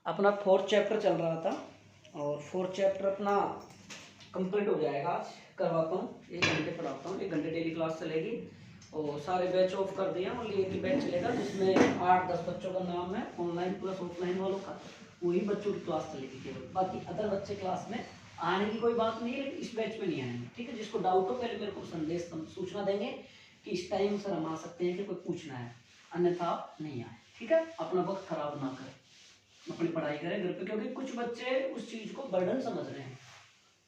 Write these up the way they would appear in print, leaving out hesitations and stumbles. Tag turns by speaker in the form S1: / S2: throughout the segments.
S1: अपना 4th chapter चल रहा था और 4th चैप्टर अपना कंप्लीट हो जाएगा। आज करवाता हूँ, 1 घंटे पढ़ाता हूँ, 1 घंटे डेली क्लास चलेगी और सारे बैच ऑफ कर दिया। ओनली एक ही बैच चलेगा जिसमें 8-10 बच्चों का नाम है, ऑनलाइन प्लस ऑफलाइन वालों का, वही बच्चों की क्लास चलेगी केवल। बाकी अदर बच्चे क्लास में आने की कोई बात नहीं है, लेकिन इस बैच में नहीं आएंगे। ठीक है, जिसको डाउट हो पहले मेरे को संदेश सूचना देंगे कि इस टाइम सर हम आ सकते हैं कि कोई पूछना है, अन्यथा नहीं आए। ठीक है, अपना वक्त खराब ना करें, अपनी पढ़ाई करें घर पे, क्योंकि कुछ बच्चे उस चीज को बर्डन समझ रहे हैं।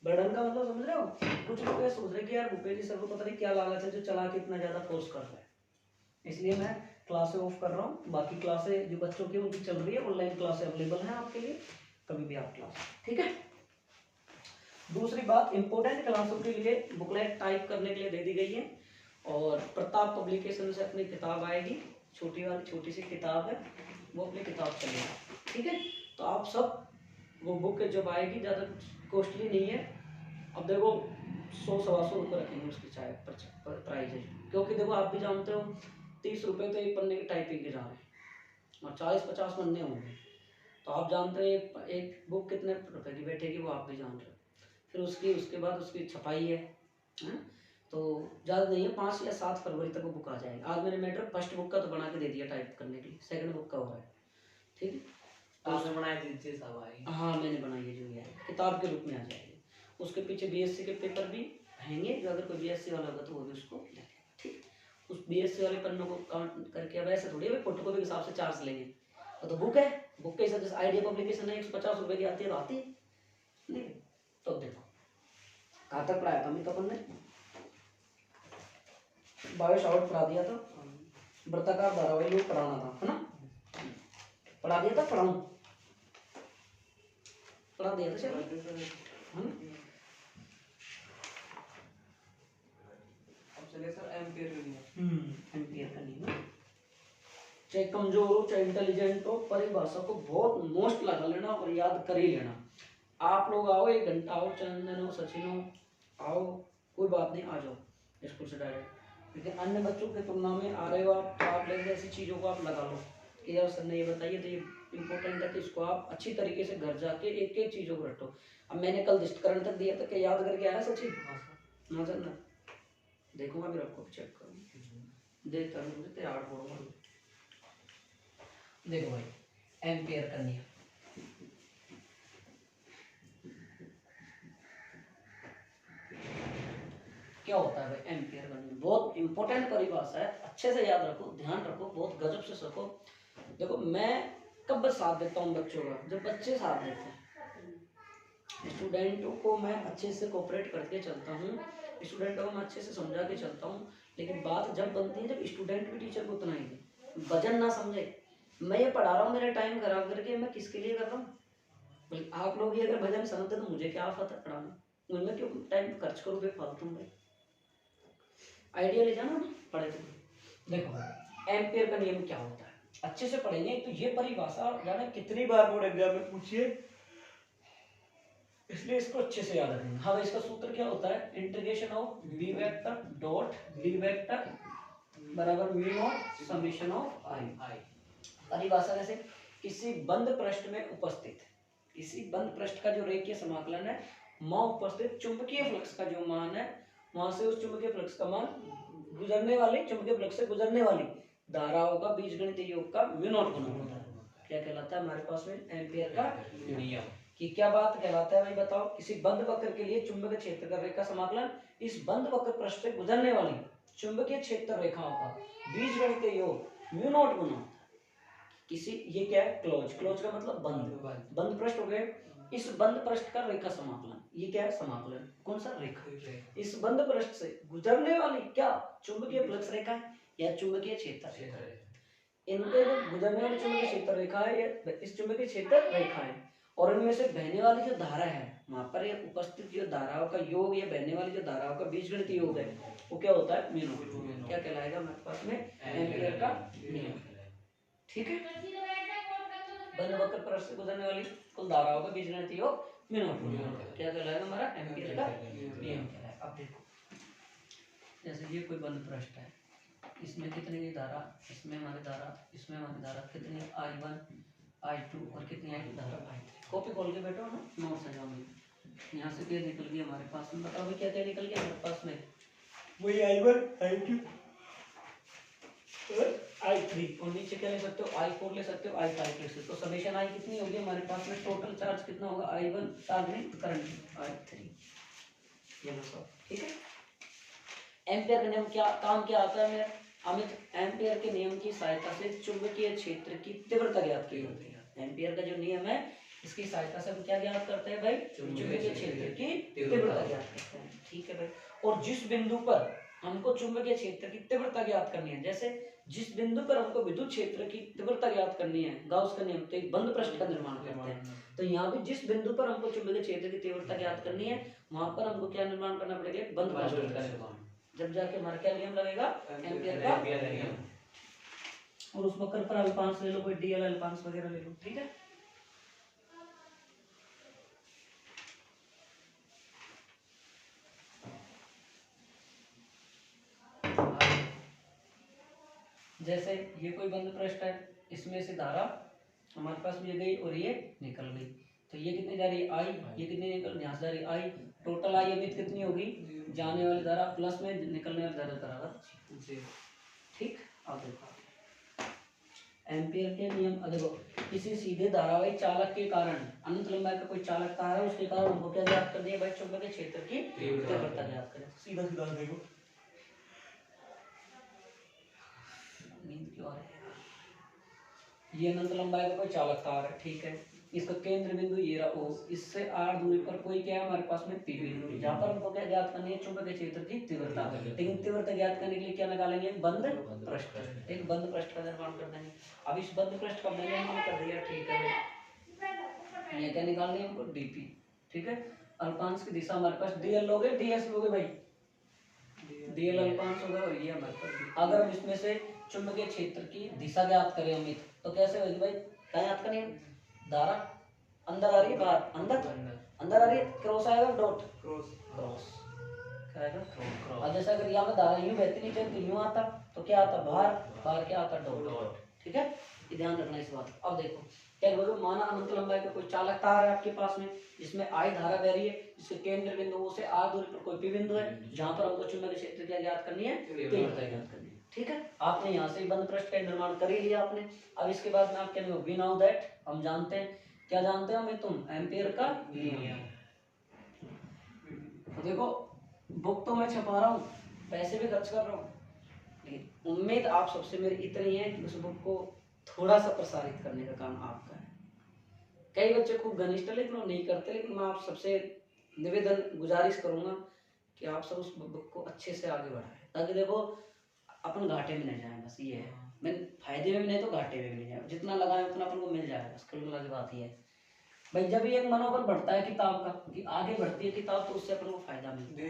S1: बर्डन का मतलब समझ रहे हो? कुछ लोग ये सोच रहे हैं कि यार भूपेश जी सर को पता नहीं क्या लालच है जो चला के इतना ज्यादा फोर्स कर रहा है, इसलिए मैं क्लासें ऑफ कर रहा हूँ। बाकी क्लासें जो बच्चों की उनकी चल रही है, ऑनलाइन क्लासें अवेलेबल हैं आपके लिए, कभी भी आप क्लास। ठीक है, दूसरी बात, इंपॉर्टेंट क्लासों के लिए बुकलेट टाइप करने के लिए दे दी गई है और प्रताप पब्लिकेशन से अपनी किताब आएगी, छोटी सी किताब है, वो अपनी किताब चलेगी। ठीक है, तो आप सब वो बुक जब आएगी, ज़्यादा कॉस्टली नहीं है। अब देखो 100-125 रुपये रखेंगे उसकी चाहे प्राइस है, क्योंकि देखो आप भी जानते हो 30 रुपये तो एक पन्ने की टाइपिंग के जा रहे हैं और 40-50 पन्ने होंगे, तो आप जानते हो एक बुक कितने रुपए की बैठेगी, वो आप भी जान रहे हो। फिर उसके बाद उसकी छपाई है, तो ज़्यादा नहीं है, 5 या 7 फरवरी तक वो बुक आ जाएगी। आज मैंने मैटर फर्स्ट बुक का तो बना के दे दिया टाइप करने के लिए, सेकंड बुक का हो रहा है। ठीक है, आपने बनाया दीजिए साहब आई। हाँ मैंने बनाई है, जो है किताब के रूप में आ जाएगी। उसके पीछे बीएससी के पेपर भी रहेंगे, जो अगर कोई बीएससी वाला होगा तो वो भी उसको ले लेगा। ठीक, उस बीएससी वाले पन्नों को काउंट करके, अब ऐसे थोड़ी है फोटोकॉपी के हिसाब से चार्ज लेंगे, तो बुक है, बुक के हिसाब से आइडिया पब्लिकेशन है 150 रुपये की आती है, तो आती है नहीं। तो देखो कहाँ तक पढ़ाया था अमित अपन ने, बायोस आउट पढ़ा दिया था, वृत्ताकार धारावाही लोग पढ़ाना था, है ना, पढ़ा दिया था, पढ़ा दिया था चलो, है ना। अब चले सर एम्पियर का नियम। एम्पियर का नियम, चाहे कमजोर हो चाहे इंटेलिजेंट हो, परिभाषा को बहुत मोस्ट लगा लेना और याद कर ही लेना। आप लोग आओ, 1 घंटा आओ, चंदन हो सचिन हो आओ, कोई बात नहीं, आ जाओ स्कूल से डायरेक्ट। लेकिन अन्य बच्चों की तुलना में आ रहे हो आप, तो आप लेंगे ऐसी चीज़ों को आप लगा लो कि यार सर ने ये बताइए, तो ये इंपॉर्टेंट है कि इसको आप अच्छी तरीके से घर जाके एक एक चीज़ों को रटो। अब मैंने कल दृष्टिकरण तक दिया था, क्या याद करके आया सचिन? हाँ सर ना, देखूंगा फिर आपको चेक करूँगा, देखता हूँ मुझे तैयार पढ़ूंगा। देखो भाई एम्पियर का नियम, क्या होता है भाई एम्पियर का नियम? बहुत इंपॉर्टेंट परिभाषा है, अच्छे से याद रखो, ध्यान रखो, बहुत गजब से सीखो। देखो मैं कब साथ देता हूँ बच्चों का, जब बच्चे साथ देते हैं, स्टूडेंटों को मैं अच्छे से कोऑपरेट करके चलता हूँ, स्टूडेंटों को मैं अच्छे से समझा के चलता हूँ। लेकिन बात जब बनती है जब स्टूडेंट भी टीचर को उतना ही दे, वजन ना समझे, मैं ये पढ़ा रहा हूँ मेरा टाइम खराब करके, मैं किसके लिए कर रहा हूँ? बल्कि आप लोग ये अगर भजन समझते तो मुझे क्या आफत है पढ़ाना, उनमें क्यों टाइम खर्च करो बेफालतू में? आइडिया ले जाना ना पढ़े तो। देखो एम्पियर का नियम क्या होता है, अच्छे से पढ़ेंगे तो ये परिभाषा जाने कितनी बार बोर्ड एग्जाम में पूछिए, इसलिए इसको अच्छे से याद रखेंगे। हाँ इसका सूत्र क्या होता है, integration of B vector dot B vector बराबर mu naught summation of I. परिभाषा जैसे किसी बंद पृष्ठ में उपस्थित, किसी बंद पृष्ठ का जो रेखीय समाकलन है, वहां उपस्थित चुंबकीय फ्लक्स का जो मान है, वहां से उस चुंबकीय फ्लक्स का मान गुजरने वाली, चुंबकीय फ्लक्स से गुजरने वाली धाराओं का बीजगणितीय योग का म्यू नॉट गुना होता है। क्या कहलाता है हमारे पास में एम्पियर का नियम की क्या बात कहलाता है भाई बताओ? किसी बंद वक्र के लिए चुंबकीय क्षेत्र का रेखा समाकलन इस बंद वक्र पृष्ठ से गुजरने वाली चुंबकीय क्षेत्र रेखाओं का बीजगणितीय योग म्यू नॉट गुना होता है। किसी, ये क्या है, क्लोज, क्लोज का मतलब बंद, बंद पृष्ठ हो गए, इस बंद पृष्ठ का रेखा समाकलन, ये क्या है समाकलन, कौन सा रेखा, इस बंद पृष्ठ से गुजरने वाली क्या चुंबकीय फ्लक्स रेखा है या चुंबकीय क्षेत्र रेखा है, इनके जो गुजरने वाली चुंबकीय क्षेत्र रेखा है या इस चुंबकीय क्षेत्र रेखा है, और इनमें से बहने वाली जो धारा है, वहां पर ये उपस्थित जो धाराओं का योग या बहने वाली जो धाराओं का बीजगणितीय योग है, वो क्या होता है म्यू नॉट। क्या कहलाएगा हमारे पास में एम्पियर का नियम। ठीक है, बंद वक्र पृष्ठ से गुजरने वाली कुल धाराओं का बीजगणितीय योग म्यू नॉट। क्या कहलाएगा हमारा एम्पियर का नियम कहलाएगा। अब देखो जैसे ये कोई बंद पृष्ठ है, इसमें कितनी धारा, इसमें हमारी धारा, इसमें हमारी धारा कितनी I1 I2 और कितनी आई धारा I3। कॉपी खोल के बैठो ना, नोट्स है जाओ। यहाँ से क्या निकल गया हमारे पास में, बताओ क्या क्या निकल गया हमारे पास में, वही I1 I2 और I3, और नीचे क्या ले सकते हो I4 ले सकते हो, I5 ले सकते हो। तो समेशन आई कितनी होगी हमारे पास में, टोटल चार्ज कितना होगा I1 चार्ज नहीं करंट I3, ये लो सब ठीक है। एम्पियर का नियम क्या काम क्या आता है मेरे अमित, एम्पियर के नियम की सहायता से चुंबकीय क्षेत्र की तीव्रता ज्ञात की जाती है। एम्पियर का जो नियम है इसकी सहायता से हम क्या ज्ञात करते हैं भाई, चुंबकीय क्षेत्र की तीव्रता ज्ञात करते हैं, ठीक है भाई। और जिस बिंदु पर हमको चुंबकीय क्षेत्र की तीव्रता ज्ञात करनी है, जैसे जिस बिंदु पर हमको विद्युत क्षेत्र की तीव्रता ज्ञात करनी है, गाउस का नियम, तो एक बंद पृष्ठ का निर्माण करते हैं। तो यहाँ पे जिस बिंदु पर हमको चुंबकीय क्षेत्र की तीव्रता ज्ञात करनी है, वहां पर हमको क्या निर्माण करना पड़ेगा, एक बंद पृष्ठ का निर्माण, जब जाके हमारा क्या नियम लगेगा, एम्पियर का नियम। और उस वक्र पर अल्पांश ले लो, कोई डीएल अल्पांश वगैरह ले लो, ठीक है। जैसे ये कोई बंद पृष्ठ है, इसमें से धारा हमारे पास ये गई और ये निकल गई, तो ये कितनी जा रही है आई, ये कितनी निकल यहाँ से जा रही है आई, टोटल आई अमित कितनी होगी, जाने वाली धारा प्लस में निकलने वाली धारा बराबर, ठीक। अब देखो एम्पियर के नियम, देखो किसी सीधे धारावाही चालक के कारण, अनंत लंबाई का कोई चालक तार है, उसके कारण हमको क्या ज्ञात करनी है भाई, चुंबकीय क्षेत्र की तीव्रता ज्ञात करें। सीधा सीधा देखो, नींद क्यों आ रही है। ये अनंत लंबाई का कोई चालक तार है, ठीक है, इसका केंद्र बिंदु ये रहा O, इससे r दूरी पर कोई क्या है हमारे पास में P बिंदु, जहाँ पर हमको क्या ज्ञात करनी है, चुंबकीय क्षेत्र की तीव्रता। लेकिन तीव्रता ज्ञात करने के लिए क्या निकालेंगे, बंद पृष्ठ, एक बंद पृष्ठ का निर्माण कर देंगे। अब इस बंद पृष्ठ का मैंने निर्माण कर दिया, ठीक है, ये क्या निकालनी है हमको, dp, ठीक है। अल्पांश की दिशा हमारे पास dl लोगे, ds लोगे भाई, dl अल्पांश होगा और ये हमारे पास, अगर हम इसमें से चुंबकीय क्षेत्र की दिशा ज्ञात करें अमित, तो कैसे होगी भाई, क्या ज्ञात करें, धारा अंदर आ रही है बाहर, अंदर आ रही है, क्रॉस आएगा, डॉट क्रॉस क्या आएगा, क्रॉस। अब जैसे अगर यहाँ पे धारा यूं बहती नहीं चलती, यूं आता तो क्या आता, बाहर क्या आता, डॉट, ठीक है, ये ध्यान रखना इस बात। अब देखो क्या बोलो, माना अनंत लंबाई का कोई चालक तार है आपके पास में, जिसमें आई धारा बह रही है, जिसके केंद्र बिंदु से r दूरी पर कोई p बिंदु है, जहां पर हमको चुंबकीय क्षेत्र क्या ज्ञात करनी है, तीव्रता ज्ञात करनी है, ठीक है। आपने यहाँ से बंद पृष्ठ का निर्माण कर ही लिया आपने। अब इसके बाद में आप क्या लिखो, वी नाउ दैट, हम जानते हैं, क्या जानते हो हमें, तुम एम्पियर का नियम। तो देखो बुक तो मैं छपा रहा हूँ, पैसे भी खर्च कर रहा हूँ, लेकिन उम्मीद आप सबसे मेरी इतनी है कि उस बुक को थोड़ा सा प्रसारित करने का काम आपका है। कई बच्चे खूब घनिष्ठ लेकिन वो नहीं करते, लेकिन मैं आप सबसे निवेदन गुजारिश करूंगा कि आप सब उस बुक को अच्छे से आगे बढ़ाएं, ताकि देखो अपन घाटे में नहीं जाए, बस ये है, मैं फायदे में भी नहीं तो घाटे में भी नहीं जाए, जितना लगाए उतना अपन को मिल जाएगा, बस कुल मिला के बात ये है भाई। जब ये मनोबल बढ़ता है किताब का, कि आगे बढ़ती है किताब, तो उससे अपन को फायदा मिलता है।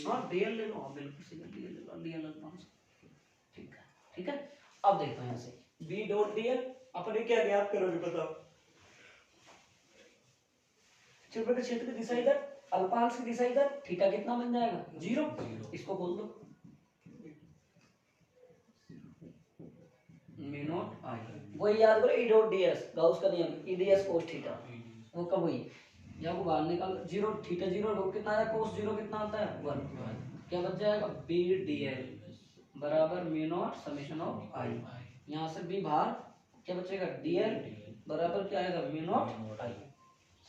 S1: हाँ डीएल ले लो, बिल्कुल सही, डीएल ले लो, डीएल अल्पांश, ठीक है, ठीक है। अब देखो यहाँ से बी डॉट डीएल, अपने क्या ज्ञात करोगे बताओ, चुंबकीय क्षेत्र की दिशा इधर, अल्पांश की दिशा इधर, थीटा कितना बन जाएगा, 0, इसको बोल दो म्यू नॉट आई, वही याद करो ई डॉट डीएस, गाउस का नियम, ई डीएस कोस थीटा, वो कब हुई, जब को बाहर निकाल 0, थीटा 0 कितना है, कोस 0 कितना आता है 1, क्या बच जाएगा, बी डीएल बराबर म्यू नॉट समेशन ऑफ आई, यहाँ से बी बाहर, क्या बचेगा, डीएल बराबर क्या आएगा, म्यू नॉट आई,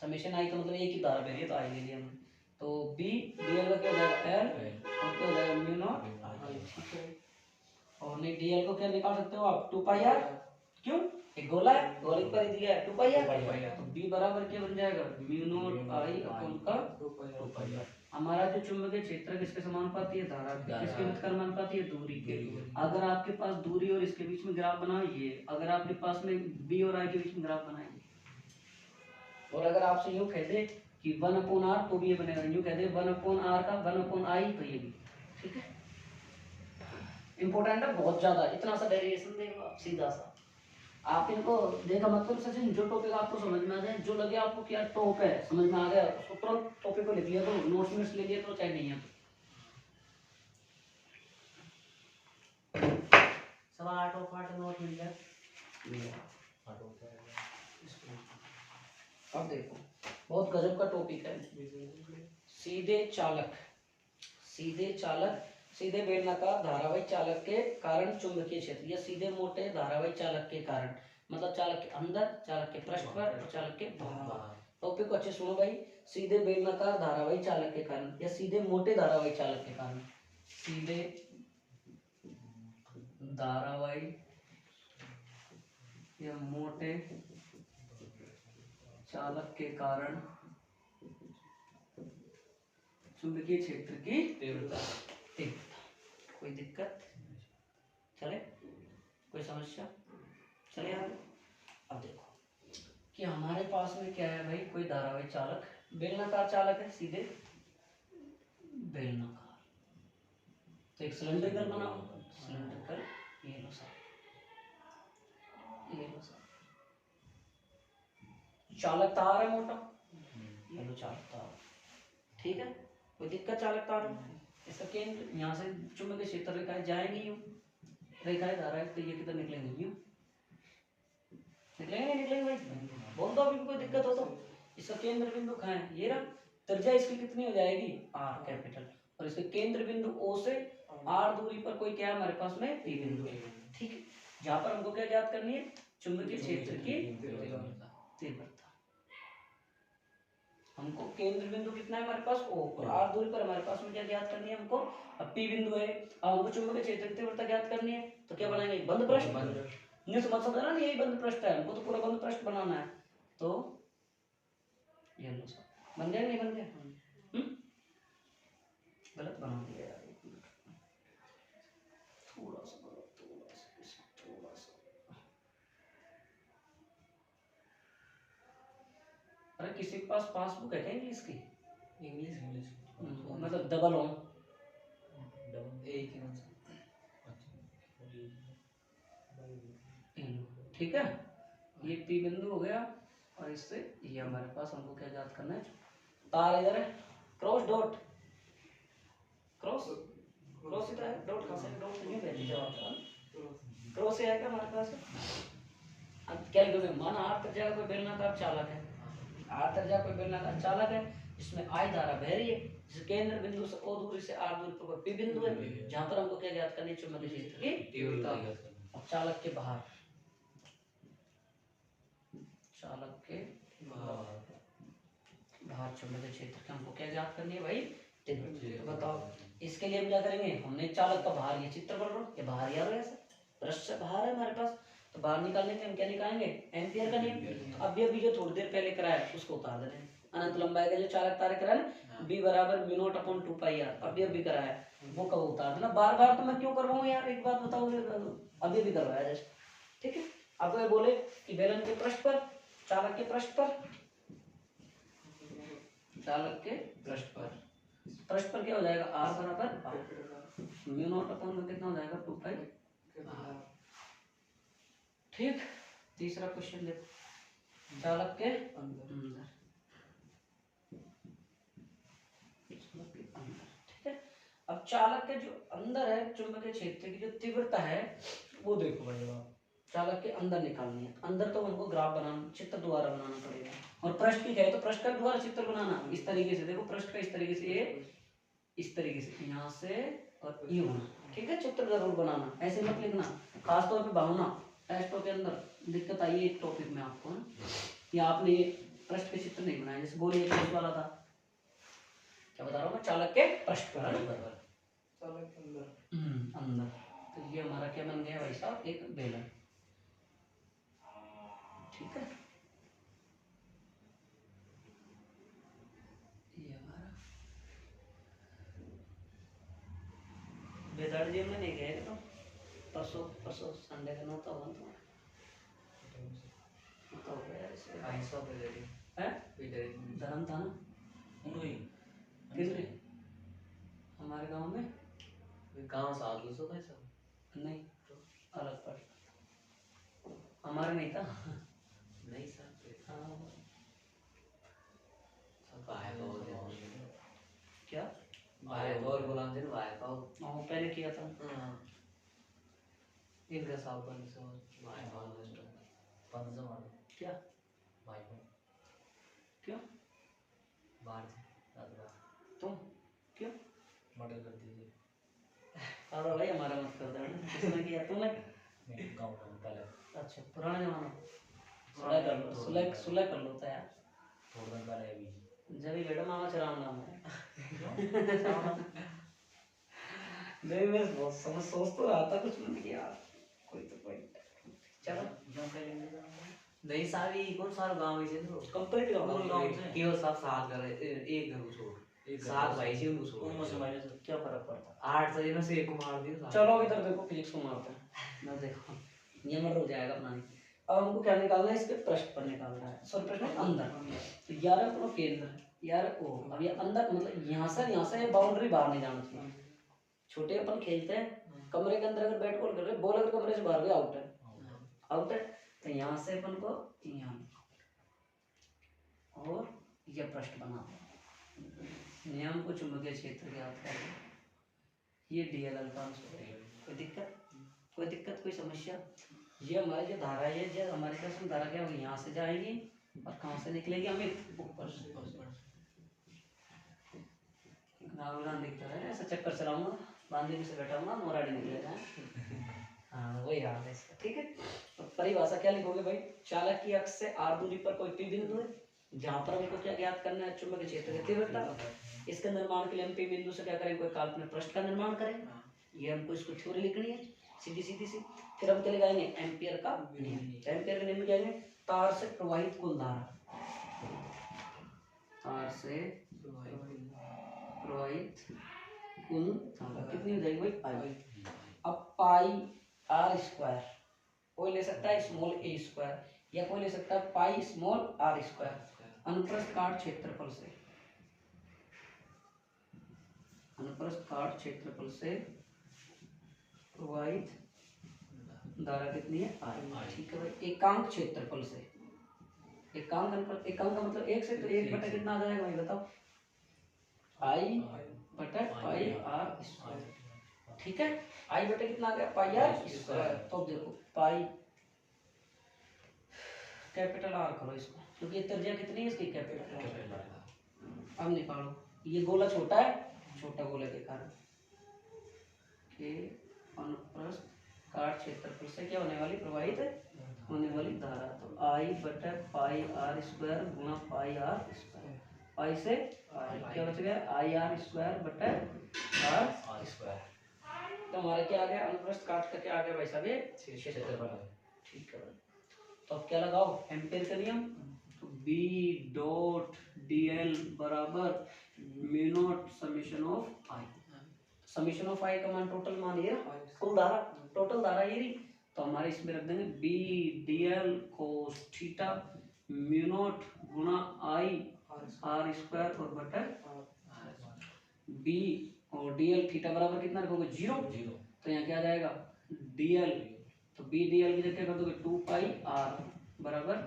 S1: समेशन आई का मतलब एक ही धारा बह रही है, तो आई ले लिया हमने, तो बी डीएल का क्या हो जाएगा एल, और क्या हो जाएगा म्यू नॉट आई, ठीक है। और नहीं डीएल को क्या निकाल सकते हो आप, 2 पाई आर, क्यों, एक गोला है, गोले पर ही दिया है 2 पाई आर, तो बी बराबर क्या बन जाएगा, म्यू नॉट आई अपॉन का 2 पाई आर। हमारा जो चुंबकीय क्षेत्र किसके समानुपाती है, धारा किसके बीच का समानुपाती है, दूरी के। अगर आपके पास दूरी और इसके बीच में ग्राफ बनाओ ये, अगर आपके पास में बी और आई के बीच में ग्राफ बनाएंगे, और अगर आपसे यूं कह दे कि 1 अपॉन आर, तो भी ये बनेगा, यूं कह दे 1 अपॉन आर का 1 अपॉन आई, तो ये भी, ठीक है। इंपॉर्टेंट है बहुत ज्यादा, इतना सा डेरिवेशन देखो आप, सीधा सा आप इनको देखा मतलब सचिन, जो टॉपिक आपको समझ में आ जाए, जो लगे आपको क्या टॉप है समझ में आ गया, उसको तुरंत टॉपिक को लिख लिया, तो नोट्स में ले लिया, तो चाहे नहीं है तो सवा 8 और 8 नोट मिल जाए। अब देखो बहुत गजब का टॉपिक है। सीधे चालक, सीधे चालक, सीधे बेलनाकार धारावाही चालक के कारण चुंबकीय क्षेत्र, या सीधे मोटे धारावाही चालक के कारण, मतलब चालक के अंदर, चालक के पृष्ठ पर और चालक के बाहर। टॉपिक को अच्छे सुनो भाई। सीधे बेलनाकार धारावाही चालक के कारण या सीधे मोटे धारावाही चालक के कारण, सीधे धारावाही या मोटे चालक के कारण चुंबकीय क्षेत्र की तीव्रता। कोई दिक्कत चले, कोई समस्या चले आगे। अब देखो कि हमारे पास में क्या है भाई, कोई धारावाही चालक, बेलनाकार चालक है, सीधे बेलनाकार। तो एक सिलेंड्रिकल बनाओ, सिलेंड्रिकल, ये लो सर, ये लो सर, चालक तार है मोटा, ये लो चालक तार, ठीक है, कोई दिक्कत चालक तार में। इसका केंद्र यहाँ से चुंबकीय क्षेत्र रेखाएं जाएंगी यूं, रेखाएं धाराएं, तो ये किधर निकलेंगे यूं, निकलेंगे नहीं निकलेंगे भाई, बोल दो अभी कोई दिक्कत हो तो। इसका केंद्र बिंदु कहाँ है, ये रहा, त्रिज्या इसकी कितनी हो जाएगी, आर कैपिटल, और इसके केंद्र बिंदु ओ से आर दूरी पर कोई क्या है हमारे पास में, पी बिंदु, ठीक है। जहां पर हमको क्या ज्ञात करनी है, चुंबकीय क्षेत्र की तीव्रता। हमको केंद्र बिंदु कितना है हमारे पास, ओ, और आर दूरी पर हमारे पास में क्या ज्ञात करनी है हमको, अब पी बिंदु है। अब हमको चुंबकीय क्षेत्र की तीव्रता ज्ञात करनी है, तो क्या बनाएंगे, बंद पृष्ठ। ये समझ सकते ना, यही बंद पृष्ठ है, हमको तो पूरा बंद पृष्ठ बनाना है। तो ये लो सर, बन गया नहीं बन गया, गलत बना दिया यार, थोड़ा सा थोड़ा सा। अरे किसी के पास पासबुक है क्या इंग्लिश की,
S2: इंग्लिश
S1: मतलब डबल हो,
S2: एक ही
S1: ठीक है। ये पी बिंदु हो गया, और इससे ये हमारे पास हमको क्या ज्ञात करना है, तार इधर है, क्रॉस डॉट, क्रॉस क्रॉस इधर है, डॉट कहां से, डॉट नहीं भेजी जवाब, क्रॉस है क्या हमारे पास। अब कैलकुलेट माना आर त्रिज्या का कोई बेलनाकार चालक है, आर त्रिज्या कोई बेलनाकार चालक है जिसमें आई धारा बह रही है, जिस केंद्र बिंदु से ओ दूरी से आर दूरी पर पी बिंदु है, जहां पर हमको क्या ज्ञात करनी है, चुंबकीय क्षेत्र की तीव्रता। अब चालक के बाहर, चालक के बाहर चुंबकीय क्षेत्र की हमको क्या ज्ञात करनी है भाई, तीव्रता। बताओ इसके लिए हम क्या करेंगे, हमने चालक का बाहर, ये चित्र बन रहा, ये बाहर यार ऐसा पृष्ठ से बाहर है हमारे पास, तो बाहर निकालने के हम क्या निकालेंगे, एम्पियर का नियम। तो अभी जो थोड़ी देर पहले कराया उसको उतार दे रहे हैं, अनंत लंबाई का जो चालक तार कराया ना, b बराबर mu naught upon 2 pi r, अभी कराया, वो कब उतार देना, बार बार तो मैं क्यों करवाऊं यार, एक बात बताओ, अभी करवाया जस्ट, ठीक है। अब ये बोले कि बेलन के पृष्ठ पर, चालक के पृष्ठ पर, चालक के पृष्ठ पर क्या हो जाएगा, आर बराबर म्यू नॉट अपॉन में कितना हो जाएगा, 2 पाई, ठीक। तीसरा क्वेश्चन देखो, चालक के अंदर, ठीक है। अब चालक के जो अंदर है चुंबकीय क्षेत्र की जो तीव्रता है, वो देखो भाई, आप चालक के अंदर निकालनी है, अंदर तो हमको ग्राफ बनाना, चित्र द्वारा बनाना पड़ेगा, और पृष्ठ की है तो पृष्ठ का द्वारा चित्र बनाना इस तरीके से, देखो पृष्ठ का इस तरीके से, ये इस तरीके से, यहाँ से और यूं बना, ठीक है। चित्र जरूर बनाना, ऐसे मत लिखना, खासतौर पे भावना टेस्टों के अंदर दिक्कत आई है एक टॉपिक में आपको ना, या आपने ये पृष्ठ के चित्र नहीं बनाए, जैसे बोलिए पृष्ठ वाला था, क्या बता रहा हूँ मैं, चालक के पृष्ठ पर, चालक के अंदर, अंदर, तो ये हमारा क्या बन गया भाई साहब, एक बेलन, ठीक है। ये हमारा बेदार जी में नहीं गए तो परसों संडे का नोता हुआ तो हो गया इसे 500 पे दे दी है, धर्म था ना उन्होंने किसने, हमारे गांव में,
S2: गांव साथ लो भाई सब,
S1: नहीं तो अलग पड़, हमारे नहीं था,
S2: नहीं सर,
S1: हाँ
S2: सब भाई बहुत
S1: क्या,
S2: भाई बहुत बुलाते हैं भाई को,
S1: हाँ पहले किया था,
S2: इनका साफ बन से माय माल नष्ट 1500 मार
S1: क्या
S2: माय को
S1: क्यों
S2: बाहर से रात बार
S1: तुम क्यों
S2: मर्डर कर दीजिए
S1: अरे भाई हमारा मत कर देना किसने किया तूने
S2: मैं गाँव का पहले
S1: अच्छा पुराना जमाना सुलह कर लो सुलह सुलह कर लो तो यार
S2: थोड़ा दिन पहले अभी
S1: जब ही बेटा मामा चराम नाम है नहीं मैं बहुत समझ सोच तो रहा था कुछ मैंने किया कोई तो कोई चलो
S2: नहीं सारी कौन सारा गांव है तो
S1: कंप्लीट
S2: पूरे गांव से
S1: गाँव
S2: केवल सब सात घर एक घर को छोड़ सात भाई से उनको छोड़
S1: उनमें से मारे तो क्या फर्क पड़ता
S2: आठ सौ में से एक को मार दिया
S1: चलो इधर देखो फिजिक्स को मारते हैं मैं देखो ये मर हो जाएगा अपना नहीं अब हमको क्या निकालना है इसके पृष्ठ पर निकालना है सॉरी पृष्ठ नहीं, अंदर तो 11 अपना केंद्र 11 ओ अब ये अंदर मतलब यहाँ से ये बाउंड्री बाहर नहीं जाना चाहिए छोटे अपन खेलते हैं कमरे के अंदर अगर बैट बॉल कर रहे हैं बॉल अगर कमरे से बाहर भी आउट है तो यहाँ से अपन को यहाँ और ये पृष्ठ बना नियम को चुंबकीय क्षेत्र ज्ञात है ये डीएल अल्फा कोई दिक्कत कोई समस्या ये हमारी जो धारा है जो हमारे पास में धारा क्या होगी यहाँ से जाएगी और कहाँ से निकलेगी हमें ऊपर से राहुल गांधी की तरह ऐसा चक्कर चलाऊंगा बांधी से बैठाऊंगा मोराडी निकलेगा हाँ वही हाल है इसका ठीक है तो परिभाषा क्या लिखोगे भाई चालक की अक्ष से r दूरी पर कोई पी बिंदु है जहाँ पर हमको क्या ज्ञात करना है चुंबकीय क्षेत्र की तीव्रता इसके निर्माण के लिए हम पी बिंदु से क्या करें कोई काल्पनिक पृष्ठ का निर्माण करें ये हमको इसको थ्योरी लिखनी है सीधी सीधी सी फिर हम चले जाएंगे एम्पियर का नियम एम्पियर के नियम में जाएंगे तार से प्रवाहित कुल धारा तार से प्रवाहित कुल धारा कितनी हो जाएगी भाई पाई अब पाई आर स्क्वायर कोई ले सकता है स्मॉल ए स्क्वायर या कोई ले सकता है पाई स्मॉल आर स्क्वायर अनुप्रस्थ काट क्षेत्रफल से अनुप्रस्थ काट क्षेत्रफल से प्रवाहित धारा कितनी है आई ठीक है भाई एकांक क्षेत्रफल से एकांक एकांक का मतलब एक से तो एक बटा कितना आ जाएगा भाई बताओ आई बटा पाई आर स्क्वायर ठीक है आई बटा कितना आ गया पाई आर स्क्वायर तो देखो पाई कैपिटल आर करो इसको क्योंकि त्रिज्या कितनी है इसकी कैपिटल अब निकालो ये गोला छोटा है छोटा गोले के कारण के अनुप्रस्थ काट क्षेत्रफल से क्या होने वाली प्रवाहित होने वाली धारा तो आई बटा पाई आर स्क्वायर गुणा पाई आर स्क्वायर पाई से क्या बच गया आई आर स्क्वायर बटा आर स्क्वायर तो हमारा क्या आ गया अनुप्रस्थ काट का क्या आ गया भाई साहब ये क्षेत्रफल ठीक है तो अब क्या लगाओ एम्पियर का नियम तो बी डॉट डीएल बराबर mu naught summation of I summation of I का मान टोटल मान ये कुल धारा टोटल धारा ये रही तो हमारे इसमें रख देंगे B DL cos theta mu naught गुणा आई आर स्क्वायर और बटा बी और डीएल थीटा बराबर कितना रखोगे 0 तो यहाँ क्या आ जाएगा डीएल तो बी डीएल की जगह कर दोगे 2 पाई आर बराबर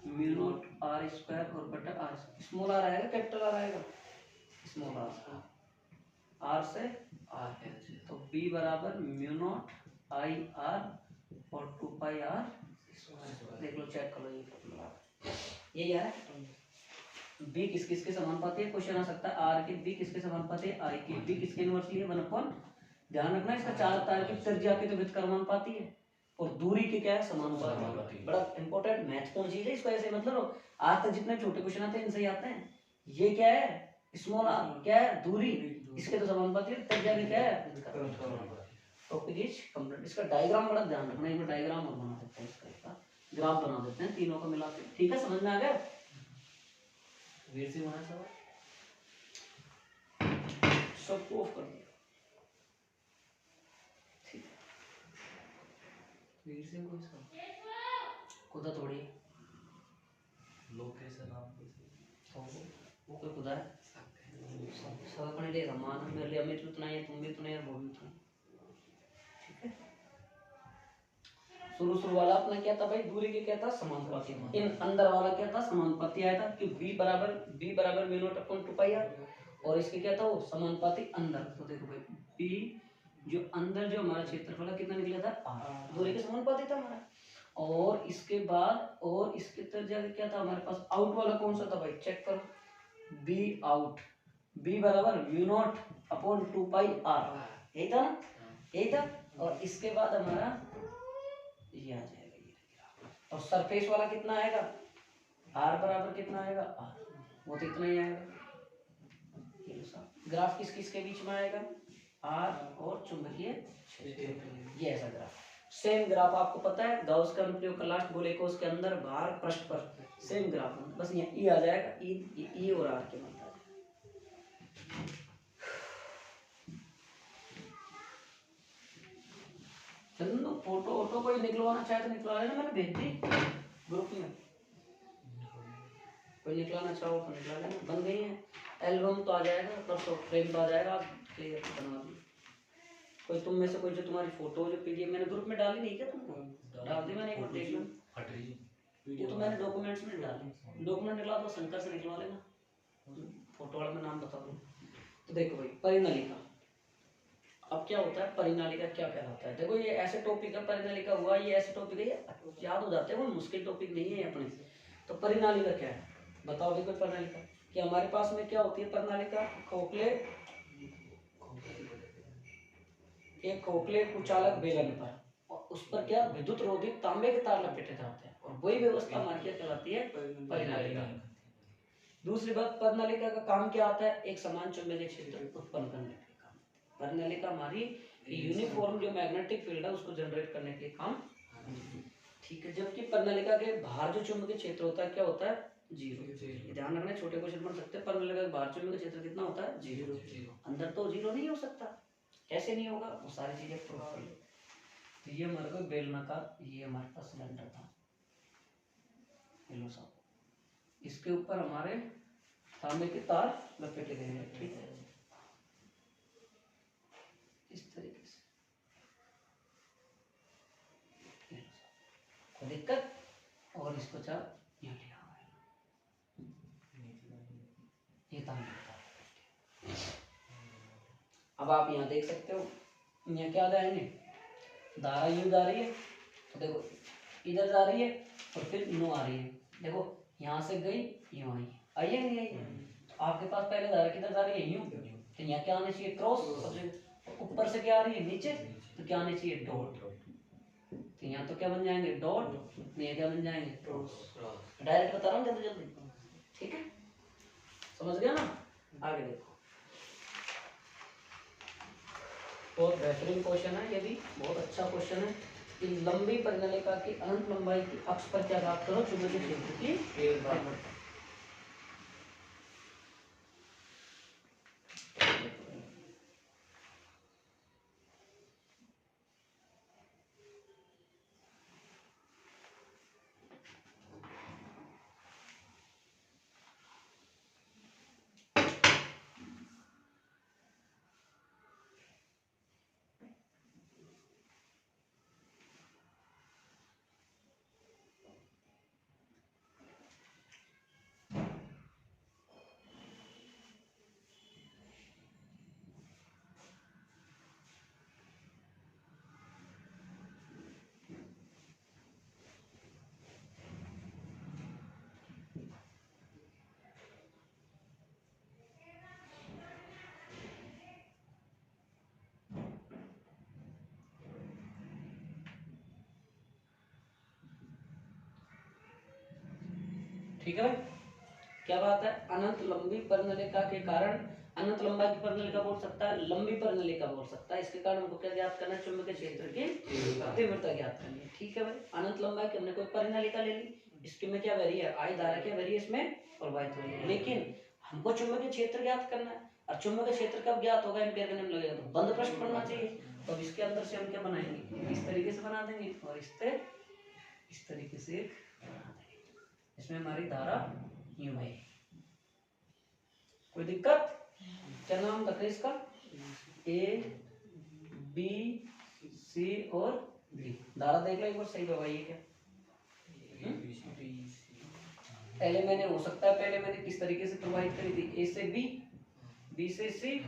S1: म्यू नॉट आर स्क्वायर और बटा आर स्मॉल आर आएगा कैपिटल आर आएगा स्मॉल आर से आर तो बी बराबर म्यू नॉट आई आर और 2 पाई आर देख लो चेक कर लो ये फॉर्मूला ये यार बी किस किस के समानुपाती है क्वेश्चन आ सकता है आर के बी किसके समानुपाती है आई के बी किसके इनवर्सली है 1/, ध्यान रखना इसका चार तार की त्रिज्या की तो वृत्त का समानुपाती है और दूरी की क्या है समानुपाती बड़ा इंपॉर्टेंट महत्वपूर्ण चीज है इसको ऐसे मतलब आज तक जितने छोटे क्वेश्चन आते हैं इनसे ही आते हैं ये क्या है स्मॉल आर क्या है दूरी इसके तो समानुपाती है त्रिज्या की क्या है टॉपिक इज कंप्लीट इसका डायग्राम बड़ा ध्यान रखना एक डायग्राम और बना देते हैं इसका ग्राफ बना देते हैं तीनों को मिला के ठीक है समझ में आ गया
S2: वीर से बना सब
S1: सबको ऑफ कर दिया ठीक
S2: वीर से कोई सब
S1: खुदा थोड़ी
S2: लोकेशन आप कैसे
S1: वो कोई खुदा है सब अपने लिए समान है मेरे लिए अमित उतना ही है तुम भी उतना ही है वो भी उतना ही ठीक है शुरू वाला अपना क्या था भाई दूरी के क्या था समानुपाती इन अंदर वाला क्या था समानुपाती आया था कि b बराबर mu naught upon 2 pi r और इसके क्या था वो समानुपाती अंदर तो देखो भाई b जो अंदर जो हमारा क्षेत्रफल है कितना निकला था r, दूरी के समानुपाती था हमारा। और इसके बाद और इसके तरफ जाके क्या था हमारे पास, आउट वाला कौन सा था भाई, चेक करो, बी आउट, बी बराबर v not upon 2 pi r, यही था ना, यही था। और इसके बाद हमारा ये आ जाएगा ये, और सरफेस वाला कितना आएगा, r बराबर कितना आएगा r, वो तो इतना ही आएगा। ग्राफ किस किस के बीच में आएगा, r और चुंबकीय क्षेत्र, ये ऐसा ग्राफ। सेम ग्राफ आपको पता है गाउस का अनुप्रयोग का लास्ट बोले को उसके अंदर बाहर पृष्ठ पर सेम ग्राफ, बस यहाँ ई आ जाएगा, ई और आर के मध्य आ जाएगा। चंदू फोटो वोटो कोई निकलवाना चाहे तो निकलवा लेना, मैंने भेज दी ग्रुप में, कोई निकलाना चाहो तो निकला लेना, बन गई है। एल्बम तो आ जाएगा परसों, फ्रेम तो आ जाएगा, आप क्लियर बनवा दी। कोई तुम में से कोई जो तुम्हारी फोटो जो पीडीएफ मैंने ग्रुप में डाली नहीं क्या तुमको, डाल दी मैंने, एक बार देख लो, वो तो मैंने डॉक्यूमेंट्स में डाली, डॉक्यूमेंट निकला तो शंकर से निकलवा लेना, फोटो वाला में नाम बता दो। तो देखो भाई परिनालिका, अब क्या होता है परिनालिका क्या कहलाता है, देखो ये ऐसे टॉपिक है, परिनालिका हुआ ये ऐसे टॉपिक है, याद हो जाते हैं, वो मुश्किल टॉपिक नहीं है अपने। तो परिनालिका क्या है बताओ देखो, परिनालिका कि हमारे पास में क्या होती है परिनालिका, खोखले, एक खोखले कुचालक बेलन पर, और उस पर क्या विद्युत रोधी तांबे के तार लपेटे जाते हैं, और वही व्यवस्था हमारी क्या कहलाती है परिनालिका। दूसरी बात परिनालिका का काम क्या आता है, एक समान चुंबकीय क्षेत्र उत्पन्न करने के काम, परिनालिका हमारी यूनिफॉर्म जो मैग्नेटिक फील्ड है उसको जनरेट करने के लिए काम, ठीक है। जबकि परिनालिका के बाहर जो चुंबकीय क्षेत्र होता है क्या होता है, जीरो। ध्यान रखना, छोटे क्वेश्चन बन सकते हैं, परिनालिका के बाहर चुंबकीय क्षेत्र कितना होता है, जीरो। अंदर तो जीरो नहीं हो सकता, कैसे नहीं होगा, वो सारी चीजें प्रूफ कर लो। तो ये हमारे को बेलनाकार, ये हमारे पास सिलेंडर था, इसके ऊपर हमारे तांबे के तार लपेटे गए हैं, ठीक है, इस तरीके से, कोई दिक्कत, और इसको चार यहाँ लिया हुआ है, ये तांबे के तार। अब आप यहाँ देख सकते हो, यहाँ क्या जाएंगे, धारा यू जा रही है, तो देखो इधर जा रही है और फिर नो आ रही है, देखो यहाँ से गई यूं आई है नहीं आई, तो आपके पास पहले धारा किधर जा रही है यूं, तो यहाँ क्या आना चाहिए क्रॉस, ऊपर से क्या आ रही है नीचे, तो क्या आना चाहिए डॉट, तो यहाँ तो क्या बन जाएंगे डॉट, ये क्या बन जाएंगे क्रॉस, डायरेक्ट बता रहा हूँ जल्दी जल्दी, ठीक है, समझ गया ना। आगे देखो, बहुत बेहतरीन क्वेश्चन है, ये भी बहुत अच्छा क्वेश्चन है कि लंबी परिनालिका की अनंत लंबाई की अक्ष पर क्या बात करो, चुंबकीय क्षेत्र की ठीक है भाई, क्या बात है, अनंत लंबी परिनालिका के कारण, अनंत लंबाई की परिनालिका बोल सकता है, लंबी परिनालिका बोल सकता है, इसके कारण हमको क्या ज्ञात करना है, चुंबकीय क्षेत्र की तीव्रता ज्ञात करनी है, ठीक है भाई। अनंत लंबाई की हमने कोई परिनालिका ले ली, इसके में क्या वेरी है, आई धारा क्या वेरी है इसमें, और वाई तो वेरी, लेकिन हमको चुंबकीय क्षेत्र ज्ञात करना है, और चुंबकीय क्षेत्र कब ज्ञात होगा, एम्पीयर का नियम लगेगा, तो बंद पृष्ठ बनना चाहिए, तो अब इसके अंदर से हम क्या बनाएंगे, इस तरीके से बना देंगे, और इस तरीके से बना देंगे, इसमें हमारी धारा यूं है, कोई दिक्कत, क्या नाम रखें इसका, ए बी सी और डी, धारा देख लो एक बार सही होगा ये क्या, पहले मैंने हो सकता है पहले मैंने किस तरीके से प्रोवाइड करी थी, ए से बी, बी से सी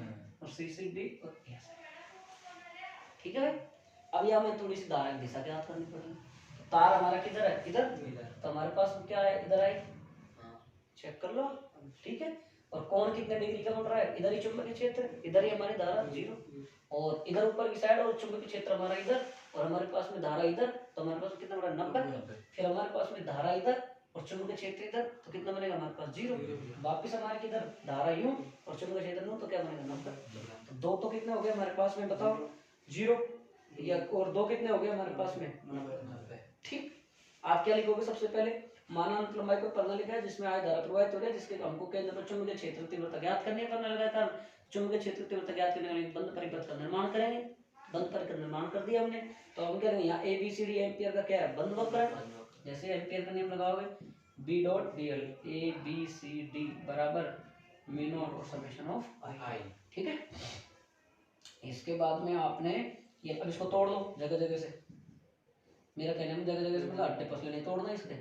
S1: और सी से डी और ए से, ठीक है भाई। अब यहाँ हमें थोड़ी सी धारा की दिशा ज्ञात करनी पड़ेगी। तो तार हमारा किधर है, इधर, तो हमारे पास क्या है, इधर है, चेक कर लो, ठीक है। और कोण कितने डिग्री का बन रहा है, इधर ही चुंबकीय क्षेत्र, इधर ही हमारी धारा 0, और इधर ऊपर की साइड और चुंबकीय क्षेत्र हमारा इधर, और हमारे पास में धारा इधर, तो हमारे पास कितना बड़ा 90। फिर हमारे पास में धारा इधर और चुंबकीय क्षेत्र इधर, तो कितना बनेगा हमारे पास 0। वापिस हमारे किधर धारा यूं और चुंबकीय क्षेत्र यूं, तो क्या बनेगा 90। तो 2 तो कितने हो गए हमारे पास में, बताओ 0, या और 2 कितने हो गए हमारे पास में 90। ठीक, आप क्या लिखोगे सबसे पहले, माना अनंत लंबाई को प्रणाली का है जिसमें आय धारा प्रवाहित हो रही है, जिसके हमको केंद्र पर चुंबकीय क्षेत्र तीव्रता ज्ञात करनी है। प्रणाली का कारण चुंबकीय क्षेत्र तीव्रता ज्ञात करने के लिए बंद परिपथ का निर्माण करेंगे। बंद परिपथ का निर्माण कर दिया हमने, तो हम कह रहे हैं यहाँ A B C D ampere का क्या है, बंद वक्र। जैसे एम्पियर का नियम लगाओगे, B dot D L, A B C D बराबर म्यू नॉट और समेशन ऑफ आई, ठीक है। इसके बाद में आपने ये, अब इसको तोड़ लो जगह जगह से, मेरा कहने में जगह जगह से मतलब अट्टे पसले नहीं तोड़ना इसके,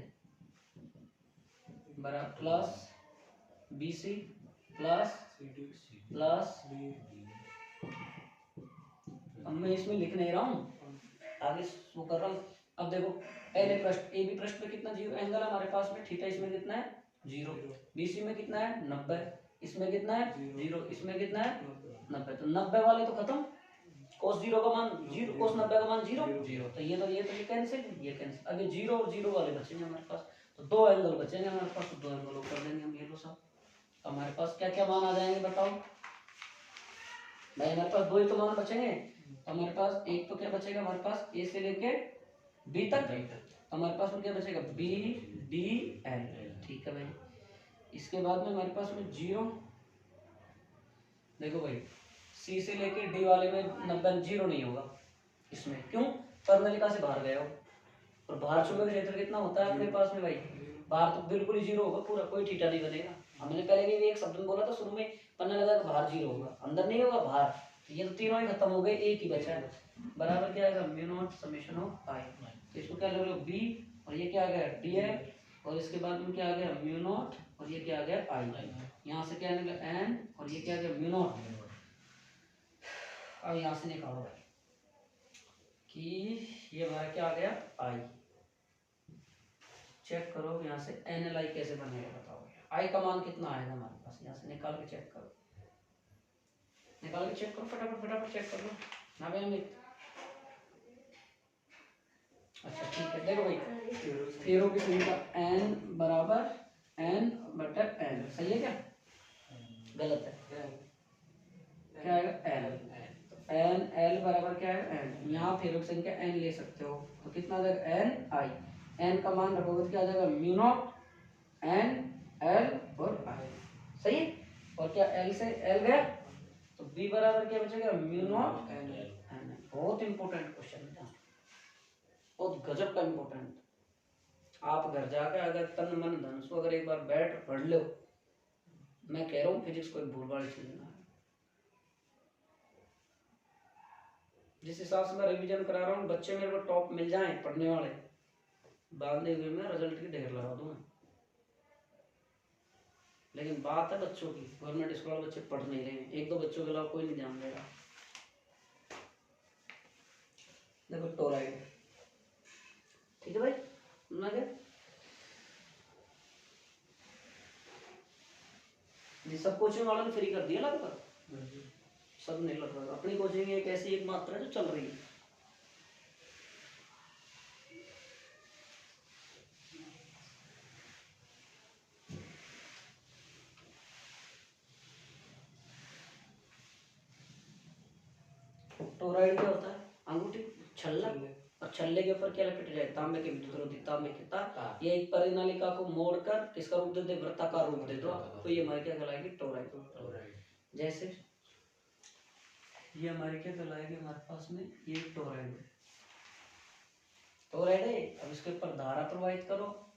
S1: बराबर plus B C plus plus, अब मैं इसमें लिख नहीं रहा हूँ, आगे वो कर रहा हूँ। अब देखो पहले पृष्ठ ए बी पृष्ठ पे कितना 0 एंगल है हमारे पास में, थीटा इसमें कितना है 0, बीसी में कितना है 90, इसमें कितना है 0, इसमें कितना है 90, तो 90 वाले तो खत्म, cos 0 का मान 0, cos 90 का मान 0, तो ये कैंसिल, ये कैंसिल। अब ये 0 और 0 वाले बचेंगे हमारे पास, तो 2 एंगल बचेंगे हमारे पास, तो 2 एंगल कर देंगे हम, ये लो सब। हमारे पास क्या क्या मान आ जाएंगे बताओ भाई, हमारे पास 2 ही तो मान बचेंगे। हमारे पास एक तो क्या बचेगा हमारे पास, ए से लेके बी तक, हमारे पास में क्या बचेगा बी डी एल, ठीक है भाई। इसके बाद में हमारे पास में 0, देखो भाई सी से लेके डी वाले में 90 0 नहीं होगा इसमें, क्यों, कर्णलिका से बाहर गए हो, और बाहर चुंबकीय क्षेत्र कितना होता है अपने पास में भाई, बाहर तो बिल्कुल ही 0 होगा पूरा, कोई थीटा नहीं बनेगा। हमने पहले भी एक शब्द में बोला था शुरू में, पन्ना लगा तो बाहर 0 होगा, अंदर नहीं होगा बाहर, ये तो तीनों ही खत्म हो गए, एक ही बचा है, बराबर क्या आएगा म्यू नॉट समेशन ऑफ आई। तो इसको क्या ले लो बी, और ये क्या आ गया डी है, और इसके बाद में क्या आ गया म्यू नॉट, और ये क्या आ गया आई, यहाँ से क्या निकला एन, और ये क्या आ गया म्यू नॉट। अब यहाँ से निकालो भाई कि ये हमारा क्या आ गया आई, चेक करो यहाँ से एन एल आई कैसे बनेगा बताओ, आई का मान कितना आएगा हमारे पास, यहाँ से निकाल के चेक करो, निकाल के चेक करो, फटाफट फटाफट चेक कर लो ना भाई अमित। अच्छा ठीक है, देखो भाई फेरो की संख्या n बराबर n बटा n, सही है क्या, गलत है, क्या आएगा l, तो n l बराबर क्या है n, यहाँ फेरो की संख्या n ले सकते हो, तो कितना आ जाएगा n i, n का मान रखोगे तो क्या आ जाएगा म्यू नॉट n l और i, सही है। और क्या l से l गया, तो b बराबर क्या बचेगा म्यू नॉट n l। बहुत इंपॉर्टेंट क्वेश्चन है, बहुत गजब का इंपॉर्टेंट, आप घर जाकर अगर तन मन धन से अगर एक बार बैठ पढ़ लो, मैं कह रहा हूँ फिजिक्स कोई भूल वाली चीज ना है। जिस हिसाब से मैं रिवीजन करा रहा हूँ, बच्चे मेरे को टॉप मिल जाएं पढ़ने वाले, बांधे हुए मैं रिजल्ट की ढेर लगा दूंगा। लेकिन बात है बच्चों की, गवर्नमेंट स्कूल वाले बच्चे पढ़ नहीं रहे हैं, एक दो बच्चों के अलावा कोई नहीं ध्यान देगा। देखो टोराइड, ठीक है भाई, सुनना क्या, ये सब कोचिंग वालों ने फ्री कर दिया लगभग, सब नहीं लग रहा, अपनी कोचिंग एक ऐसी एक मात्रा है जो चल रही है। टोराइड क्या होता है, अंगूठी छल्ला, और छल्ले के ऊपर क्या लपेटा जाए, तांबे के विद्युत रोधी तांबे के तार, ये एक परिनालिका को मोड़कर किसका रूप दे दे, वृत्ताकार रूप दे दो, तो ये हमारे क्या कहलाएगी टोराइड। जैसे ये हमारे क्या कहलाएगी, हमारे पास में ये टोराइड है, टोराइड है। अब इसके ऊपर धारा प्रवाहित करो,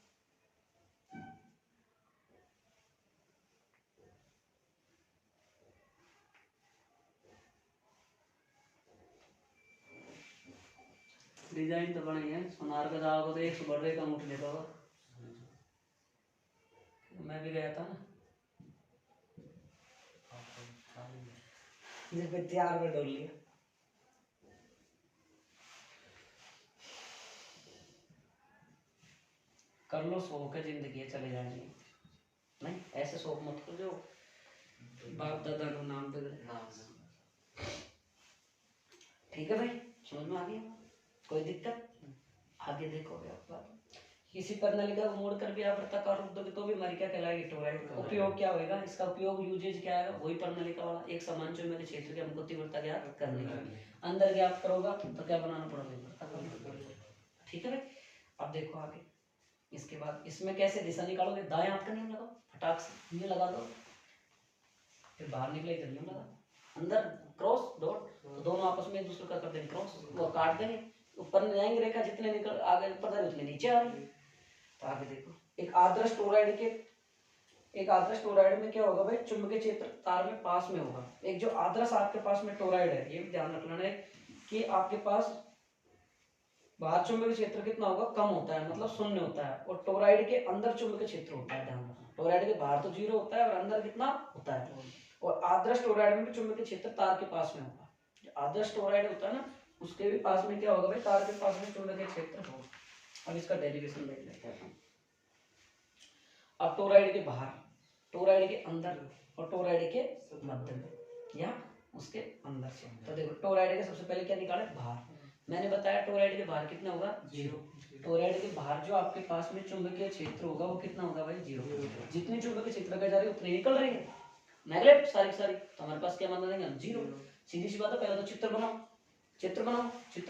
S1: डिजाइन तो बनी है, सोनार का दाग तो 100 बढ़ रहे का मुठ लेता होगा, मैं भी गया था ना, जब तैयार में डोल लिया। कर लो, सो के जिंदगी है, चले जाएंगे। नहीं ऐसे शौक मत करो जो बाप दादा का नाम बिगड़े। ठीक है भाई, समझ में आ गया? कोई दिक्कत? आगे देखोगे आप बात। किसी प्रणालिका को मोड़कर भी आप वृत्ताकार रूप दोगे तो भी हमारी क्या कहलाएगी? टोरॉइड। उपयोग क्या होगा इसका? उपयोग यूजेज क्या है? वही प्रणालिका वाला, एक समान चुंबकीय क्षेत्र की हमको तीव्रता ज्ञात करने की। अंदर ज्ञात करोगा तो क्या बनाना पड़ेगा? ठीक है भाई। अब देखो आगे, इसके बाद इसमें कैसे दिशा निकालोगे? दाएं हाथ का नियम लगाओ, फटाक से नियम लगा दो, फिर बाहर निकले तो नियम लगा, अंदर क्रॉस डॉट, तो दोनों आपस में एक दूसरे का कर देंगे क्रॉस, वो काट देंगे, ऊपर जाएंगे रेखा, जितने निकल आगे ऊपर जा रही उतने नीचे आ रही। तो आगे देखो, एक आदर्श टोरॉइड में क्या होगा भाई? चुंबकीय क्षेत्र तार में पास में होगा। एक जो आदर्श आपके पास में टोरॉइड है, ये भी ध्यान रखना है कि आपके पास बाहर चुंबकीय क्षेत्र कितना होगा? कम होता है, मतलब शून्य होता है, और टोरॉइड के अंदर चुंबकीय क्षेत्र होता है। ध्यान रखना, टोरॉइड के बाहर तो 0 होता है और अंदर कितना होता है। और आदर्श टोरॉइड में भी चुंबकीय क्षेत्र तार के पास में होगा। जो आदर्श टोरॉइड होता है ना, उसके भी पास में क्या होगा भाई? तार के पास में चुंबकीय क्षेत्र होगा। अब इसका डेरिवेशन देख लेते हैं। अब टोरॉइड के बाहर, टोरॉइड के अंदर और टोरॉइड के मध्य में या उसके अंदर से, तो देखो टोरॉइड के सबसे पहले क्या निकाले? बाहर। मैंने बताया टोरॉइड के बाहर कितना होगा? 0। टोरॉइड के बाहर जो आपके पास में चुंबकीय क्षेत्र होगा वो कितना होगा भाई? 0। जितनी चुंबकीय क्षेत्र का जा रही है उतनी निकल रही है, नेगलेक्ट सारी सारी, तो हमारे पास क्या मान देंगे? 0। सीधी सी बात है। पहले तो चित्र बनाओ, चित्र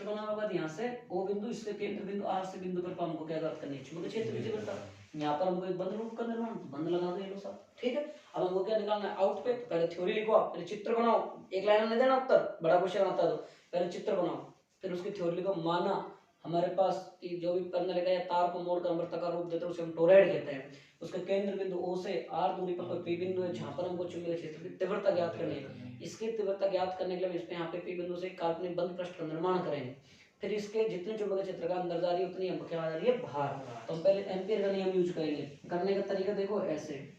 S1: बनाने के बाद यहाँ से O बिंदु, इसके केंद्र बिंदु R से बिंदु पर हमको क्या ज्ञात करनी है? चुंबकीय क्षेत्र की तीव्रता। यहाँ पर हमको एक बंद लूप का निर्माण, बंद लगा दो ये लो साहब। ठीक है, अब हमको क्या निकालना है? आउट पे। तो पहले थ्योरी लिखो आप, पहले चित्र बनाओ, एक लाइन में देना उत्तर, बड़ा क्वेश्चन आता है तो पहले चित्र बनाओ, फिर उसकी थ्योरी लिखो। माना हमारे पास कि जो भी प्रणालिका या तार को मोड़कर हम वृत्ताकार रूप देते हैं उसे हम टोरॉइड कहते हैं। उसके केंद्र बिंदु O से R दूरी पर कोई P बिंदु है जहां पर हमको चुंबकीय क्षेत्र की तीव्रता ज्ञात करनी है। इसकी तीव्रता ज्ञात करने के लिए इस पे यहाँ पे P बिंदु से काल्पनिक बंद पृष्ठ का निर्माण करेंगे। फिर इसके जितने चुंबकीय क्षेत्र का अंदर जा रही है उतनी हमको क्या आ जा रही है? बाहर। तो हम पहले एम्पियर का नियम यूज करेंगे। करने का तरीका देखो ऐसे,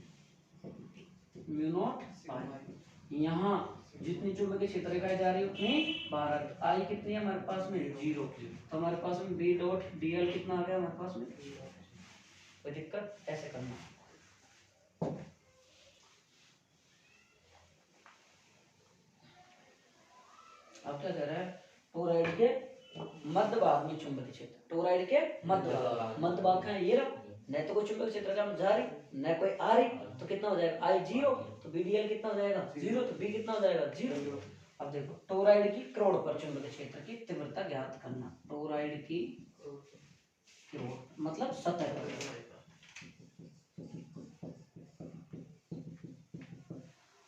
S1: म्यू नॉट आई, यहाँ जितनी चुंबकीय क्षेत्र रेखाएं जा रही है उतनी बाहर। आई कितनी है हमारे पास में? 0। तो हमारे पास में B डॉट DL कितना आ गया हमारे पास में? कोई दिक्कत? ऐसे करना। अब क्या कह रहा है? टोरॉइड के मध्य भाग में चुंबकीय क्षेत्र, टोरॉइड के मध्य भाग का ये रहा, न तो कोई चुंबकीय क्षेत्र का जा रही न कोई आ रही, तो कितना हो जाएगा? I 0, तो BDL कितना हो जाएगा? 0, तो B कितना हो जाएगा? 0। अब देखो टोरॉइड की क्रोड़ पर चुंबकीय क्षेत्र की तीव्रता ज्ञात करना। टोरॉइड की क्रोड़ मतलब सतह पर।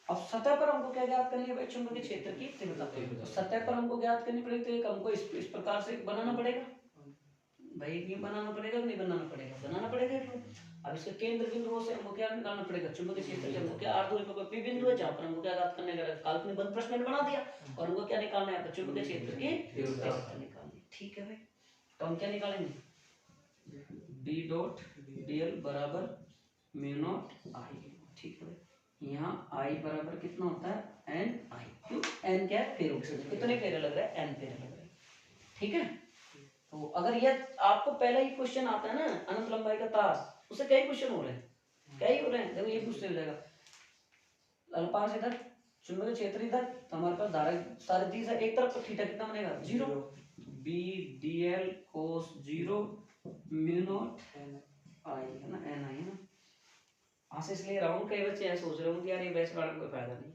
S1: अब सतह पर हमको क्या ज्ञात करनी है भाई? चुंबकीय क्षेत्र की तीव्रता। तो सतह पर हमको ज्ञात करनी पड़ेगी तो एक हमको इस प्रकार से बनाना पड़ेगा भाई। ये बनाना पड़ेगा कि नहीं बनाना पड़ेगा? बनाना पड़ेगा। अब इसके केंद्र बिंदुओं से हमको क्या निकालना पड़ेगा? चुंबकीय क्षेत्र के हमको क्या R दूरी पर कोई P बिंदु है जहां पर हमको क्या ज्ञात करने का काल्पनिक बंद प्रश्न मैंने बना दिया, और हमको क्या निकालना है? चुंबकीय क्षेत्र की तीव्रता निकालनी। ठीक है भाई, तो हम क्या निकालेंगे? B डॉट DL बराबर म्यू नॉट I। ठीक है, यहाँ I बराबर कितना होता है? N I। क्यों? N क्या है? फेरों की संख्या। कितने फेरे लग रहे हैं? N फेरे लग रहे हैं। ठीक है, तो अगर ये आपको पहला ही क्वेश्चन आता है ना अनंत लंबाई का तार, उससे कई क्वेश्चन हो रहे हैं, कई हो रहे हैं। देखो ये पूछते हो जाएगा अल्पांश इधर, चुंबकीय क्षेत्र इधर, तो हमारे पास धारा सारे दिशा एक तरफ, तो थीटा कितना बनेगा? 0। B DL cos 0 mu naught I है ना, N I है ना। आज इसलिए राउंड कई बच्चे ऐसे सोच रहे होंगे यार ये बैच पढ़ाने का कोई फायदा नहीं।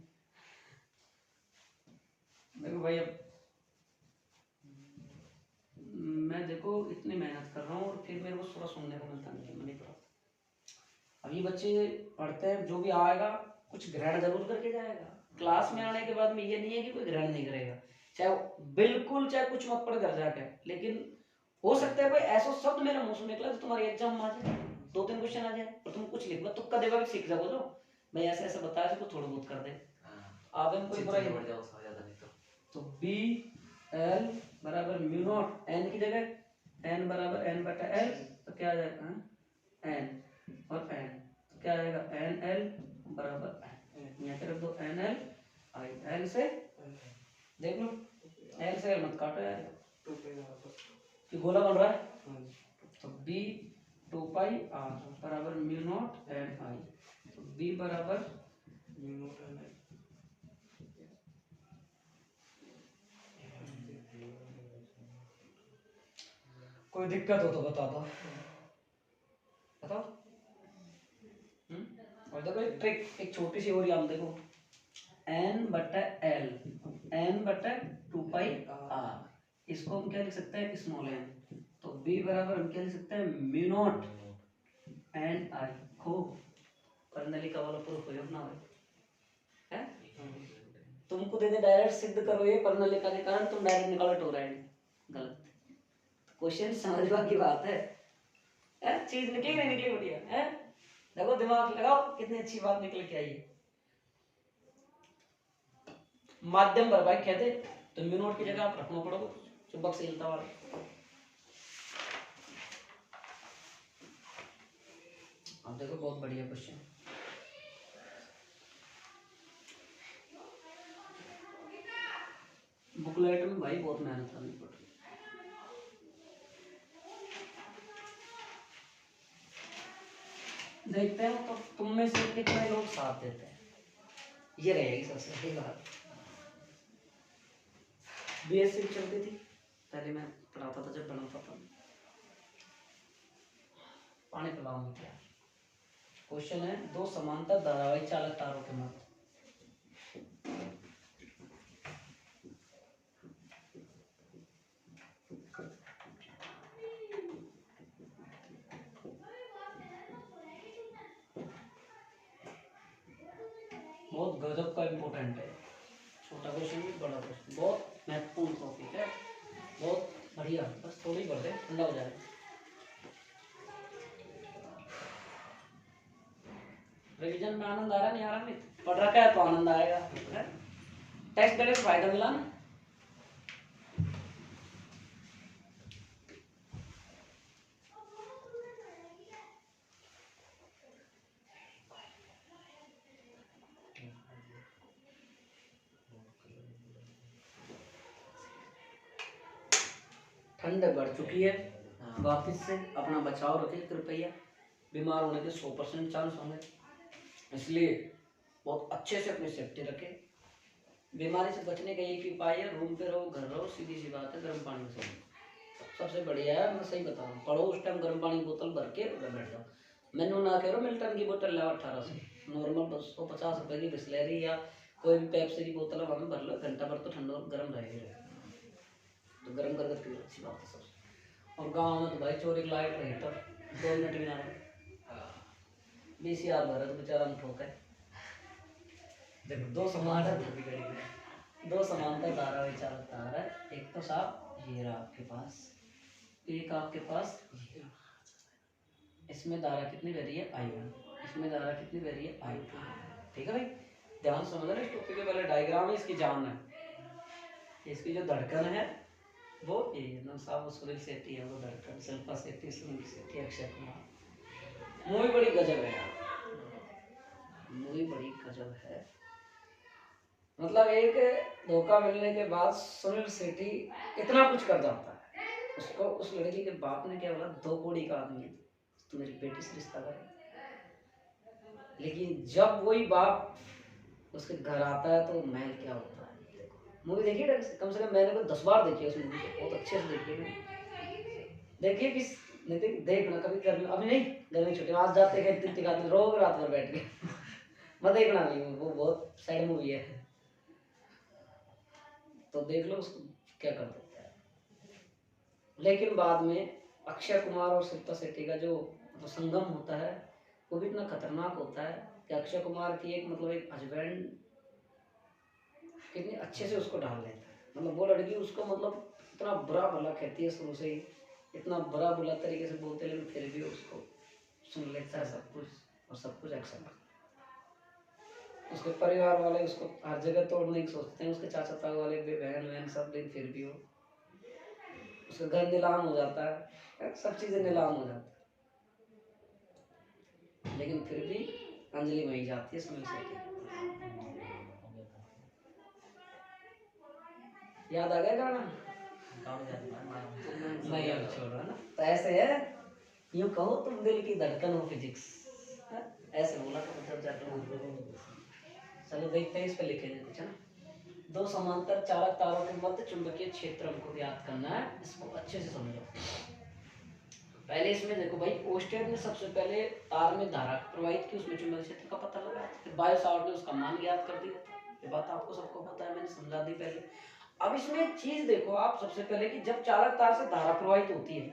S1: देखो भाई अब मैं देखो इतनी मेहनत कर रहा हूँ और फिर मेरे को थोड़ा सुनने को मिलता नहीं है, मैं नहीं पढ़ा। अब ये बच्चे पढ़ते हैं, जो भी आएगा कुछ ग्रहण जरूर करके जाएगा। क्लास में आने के बाद में ये नहीं है कि कोई ग्रहण नहीं करेगा, चाहे बिल्कुल चाहे कुछ मत पढ़ घर जाके, लेकिन हो सकता है कोई ऐसा शब्द मेरा मुंह से निकला तो तुम्हारे एग्जाम में आ जाए, 2-3 क्वेश्चन आ जाए और तुम कुछ लिखना तुक्का देगा भी सीख जाओ। मैं ऐसे ऐसे बताया तो थोड़ा बहुत कर दे, आप कोई बुराई नहीं। तो B L बराबर म्यू नॉट N की जगह N बराबर N बटा L, तो क्या आ जाएगा? N और N, तो क्या आ जाएगा? NL बराबर N। यहाँ पे रख दो NL I। L से देख लो, L से मत काटो यार कि गोला बन रहा है। तो B 2 पाई आर बराबर म्यू नॉट एन आई। तो बी बराबर
S2: म्यू नॉट एन आई।
S1: कोई दिक्कत हो तो बता दो, बताओ। और देखो एक ट्रिक, एक छोटी सी और याद देखो, एन बटा एल, एन बटा 2 पाई आर, इसको हम क्या लिख सकते हैं, स्मॉल एन। तो बी बराबर हम क्या लिख सकते हैं, म्यू नॉट एन आई। हो कर्नली का वाला प्रूफ हो ना है, तुमको दे दे डायरेक्ट सिद्ध करो ये कर्नलिका के कारण, तुम डायरेक्ट निकालो टोराइड, गलत। क्वेश्चन समझने की बात है, चीज निकली नहीं निकली बढ़िया है, देखो दिमाग लगाओ कितनी अच्छी बात निकल के आई है। माध्यम पर भाई कहते तो म्यू नॉट की जगह आप रखना पड़ोगे चुंबकशीलता वाला। अब देखो बहुत बढ़िया क्वेश्चन, बुकलेट में भाई बहुत मेहनत करनी पड़ रही है। देखते हैं तो तुम में से कितने लोग साथ देते हैं, ये रहेगी सबसे बड़ी बात। बीएससी चलती थी पहले, मैं पढ़ाता था जब बनाता था, पानी पिलाऊंगी क्या। क्वेश्चन है, दो समांतर धारावाही चालक तारों के मध्य बहुत गजब का इम्पोर्टेंट है, छोटा क्वेश्चन भी बड़ा क्वेश्चन, बहुत महत्वपूर्ण टॉपिक है, बहुत बढ़िया। बस थोड़ी पढ़ दे ठंडा हो जाएगा। रिवीजन में आनंद आ रहा नहीं आ रहा, नहीं पढ़ रखा है तो आनंद आएगा। टेस्ट देने से फायदा मिला ना। ठंड बढ़ चुकी है, वापिस से अपना बचाव रखें कृपया, बीमार होने के 100% चांस होंगे, इसलिए बहुत अच्छे से अपनी सेफ्टी रखें। बीमारी से बचने का एक ही उपाय है, रूम पे रहो, घर रहो, सीधी सी बात है, गर्म पानी से सबसे बढ़िया है। मैं सही बता रहा हूँ, पढ़ो उस टाइम गर्म पानी की बोतल भर के बैठ जाओ। मैनू ना कह मिल्टन की बोतल लाओ 1800, नॉर्मल 250 रुपए की बिस्लरी या कोई भी पेप्सी की बोतल है, भर लो, घंटा भर तो ठंडा गर्म रहेगा, तो गर्म करके पी लो, अच्छी बात है सबसे। और गाँव में तो भाई चोरी लाइट रही तो 2 मिनट भी ना रहे, 20,000 भरे तो बेचारा में ठोका है। देखो दो समांतर धारावाही चालक तार है, एक तो साहब ये रहा आपके पास, एक आपके पास इसमें धारा कितनी बह रही है I1, इसमें धारा कितनी बह रही है I2। ठीक है भाई, ध्यान समझना इस टॉपिक के, पहले डायग्राम है इसकी जान है, इसकी जो धड़कन है वो ये साहब सुनील सेट्टी है, वो धड़कन शिल्पा सेट्टी, सुनील सेट्टी, अक्षय कुमार। मूवी बड़ी गजब है यार, मूवी बड़ी गजब है। मतलब एक धोखा मिलने के बाद सुनील सेट्टी इतना कुछ कर जाता है, उसको उस लड़की के बाप ने क्या बोला, 2 कौड़ी का आदमी है, तो मेरी बेटी से रिश्ता करे। लेकिन जब वही बाप उसके घर आता है तो महल क्या होता है। देखो मूवी देखिए ढंग से, कम से कम मैंने को 10 बार देखी है उस मूवी को, बहुत अच्छे से देखिए कि नहीं देखना कभी, गर्मी अभी नहीं, गर्मी छुट्टी आज जाते हैं इतनी आदमी रोग रात भर बैठ के मत देखना, नहीं वो बहुत सैड मूवी है, तो देख लो उसको क्या कर देता है। लेकिन बाद में अक्षय कुमार और शिल्पा शेट्टी का जो संगम होता है वो भी इतना खतरनाक होता है कि अक्षय कुमार की एक मतलब एक हस्बैंड कितने अच्छे से उसको ढाल लेता है, मतलब वो लड़की उसको मतलब इतना बुरा भला कहती है शुरू से ही, इतना बुरा बुला तरीके से बोलते, लेकिन फिर भी उसको सुन लेता है सब कुछ, और सब कुछ एक्सेप्ट करता है। उसके परिवार वाले उसको हर जगह तोड़ने की सोचते हैं, उसके चाचा ताऊ वाले बहन वहन सब, लेकिन फिर भी वो उसका घर नीलाम हो जाता है, सब चीजें नीलाम हो जाती है, लेकिन फिर भी अंजलि वहीं जाती है सुनील शेट्टी। याद आ गया गाना? नहीं अब छोड़ो ना, तो ऐसे है यूं कहो तुम दिल की धड़कन हो फिजिक्स, ऐसे बोला तो मतलब जाके। चलो देखते हैं इस पे लिखेंगे कुछ, है ना। दो समांतर चालक तारों के मध्य चुंबकीय क्षेत्र हमको ज्ञात करना है, इसको अच्छे से समझो। पहले इसमें देखो भाई, ओस्टेड ने सबसे पहले तार में धारा प्रवाहित की, उसमें चुंबकीय क्षेत्र का पता लगा, फिर बायो सावर्ट ने उसका मान ज्ञात कर दिया। ये बात आपको सबको पता है, मैंने समझा दी पहले। अब इसमें एक चीज देखो आप सबसे पहले कि जब चालक तार से धारा प्रवाहित होती है,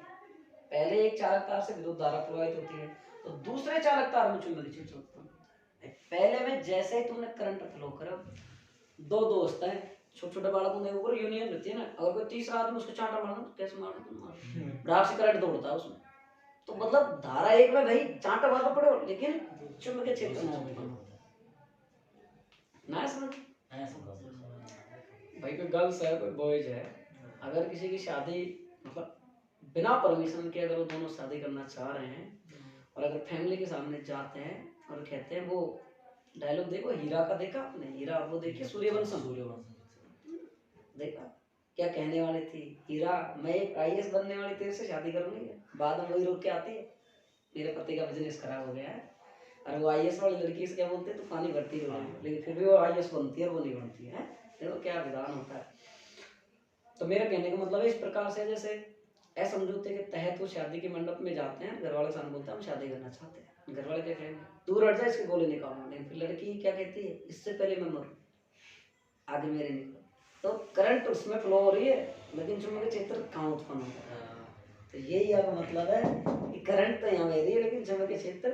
S1: पहले एक चालक तार से विद्युत धारा प्रवाहित होती है, तो दूसरे चालक तार में चुंबकीय क्षेत्र उत्पन्न होता है। पहले में जैसे ही तुमने करंट फ्लो करा, दो दोस्त हैं, छोटे छोटे बालकों के ऊपर यूनियन रहती है ना, अगर कोई तीसरा आदमी उसको चांटा मारना तो कैसे मारना, तुम मारो, ब्राक से करंट दौड़ता है उसमें। तो मतलब धारा एक में भाई चांटा मारना पड़े, लेकिन चुंबकीय क्षेत्र ना उत्पन्न होता है ना। समझ भाई, कोई गर्ल्स है कोई बॉयज है, अगर किसी की शादी मतलब बिना परमिशन के अगर वो दोनों शादी करना चाह रहे हैं, और अगर फैमिली के सामने जाते हैं और कहते हैं, वो डायलॉग देखो हीरा का, देखा आपने हीरा, वो देखिए सूर्यवंशम, देखा क्या कहने वाली थी, हीरा मैं एक आईएएस बनने वाली तेरे से शादी करूंगी, बाद में वही रोक के आती है, मेरे पति का बिजनेस खराब हो गया है, और वो आईएएस वाली लड़की से क्या बोलते हैं, तूफानी भर्ती हो रही है, लेकिन फिर भी वो आईएएस बनती है और वो नहीं बनती है। देखो क्या विधान होता है। तो मेरा कहने का मतलब है इस प्रकार से, जैसे असमझौते के तहत वो शादी के मंडप में जाते हैं, घर वाले सामने बोलते हैं हम शादी करना चाहते हैं, घर वाले क्या कहेंगे, दूर हट जाए इसके गोले निकालो, लेकिन फिर लड़की क्या कहती है, इससे पहले मैं मरूं, आगे मेरे निकलो। तो करंट उसमें फ्लो हो रही है, लेकिन चुंबकीय क्षेत्र कहाँ उत्पन्न हो रहा है। तो यही आपका मतलब है कि करंट तो यहाँ बह रही है, लेकिन चुंबकीय क्षेत्र,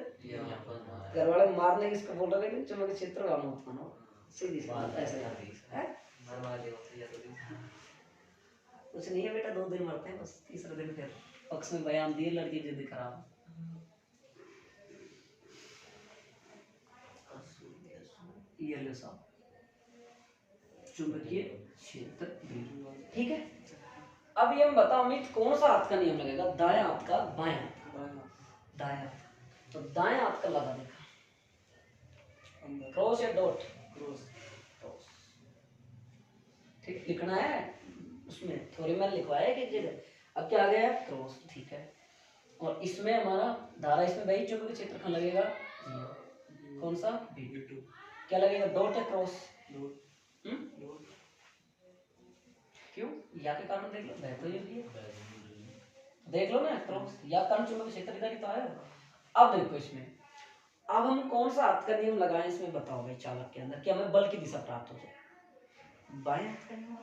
S1: घर वाले मारने किसको बोल रहे हैं, लेकिन चुंबकीय क्षेत्र वहाँ उत्पन्न हो, सीधी सी बात ऐसे है। कुछ नहीं है बेटा, 2 दिन मरते हैं बस, तीसरे दिन फिर पक्ष में बयान दिए, लड़की जिद खराब। ये लो साहब, चुंबकीय क्षेत्र, ठीक है। अब ये हम बताओ अमित, कौन सा हाथ का नियम लगेगा, दाएं हाथ का बाएं हाथ का, दाएं हाथ। तो दाएं हाथ का लगा देखा, क्रॉस या डॉट, क्रॉस, ठीक लिखना है उसमें, थोड़ी मैंने लिखवाया है कि जगह। अब क्या आ गया, क्रॉस, ठीक है। और इसमें हमारा धारा, इसमें भाई चुंबकीय क्षेत्र कहाँ लगेगा, कौन सा, V2, क्या लगेगा, डॉट या क्रॉस, क्यों, या के कारण देख लो, बह तो ये भी है, देख लो ना, क्रॉस या कारण चुंबकीय क्षेत्र इधर ही तो आया। अब देखो इसमें, अब हम कौन सा हाथ का नियम लगाएं इसमें, बताओ भाई चालक के अंदर, कि हमें बल की दिशा प्राप्त हो जाए, बाएं हाथ का नियम,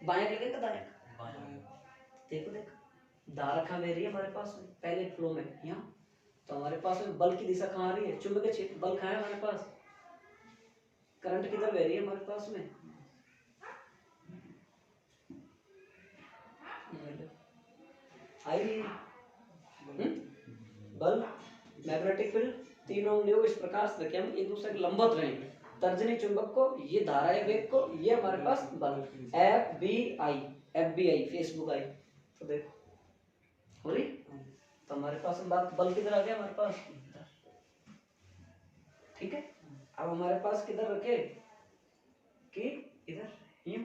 S1: बाएं लगेगा दाएं, देखो देखो धारा कहाँ बह रही है हमारे पास में, पहले फ्लो में यहाँ, तो हमारे पास में बल की दिशा कहाँ आ रही है, चुंबकीय क्षेत्र, बल कहाँ है हमारे पास, करंट किधर बह रही है हमारे पास में, आई रही है, बल, मैग्नेटिक फील्ड, तीनों उंगलियों इस प्रकार से रखें हम एक दूसरे के लंबवत रहेंगे, तर्जनी चुंबक को, ये धारा है वेग को, ये हमारे पास बल, FBI फेसबुक आई, तो देखो हो रही, तो हमारे पास बात बल किधर आ गया हमारे पास, ठीक है। अब हमारे पास किधर रखे, कि इधर, यूं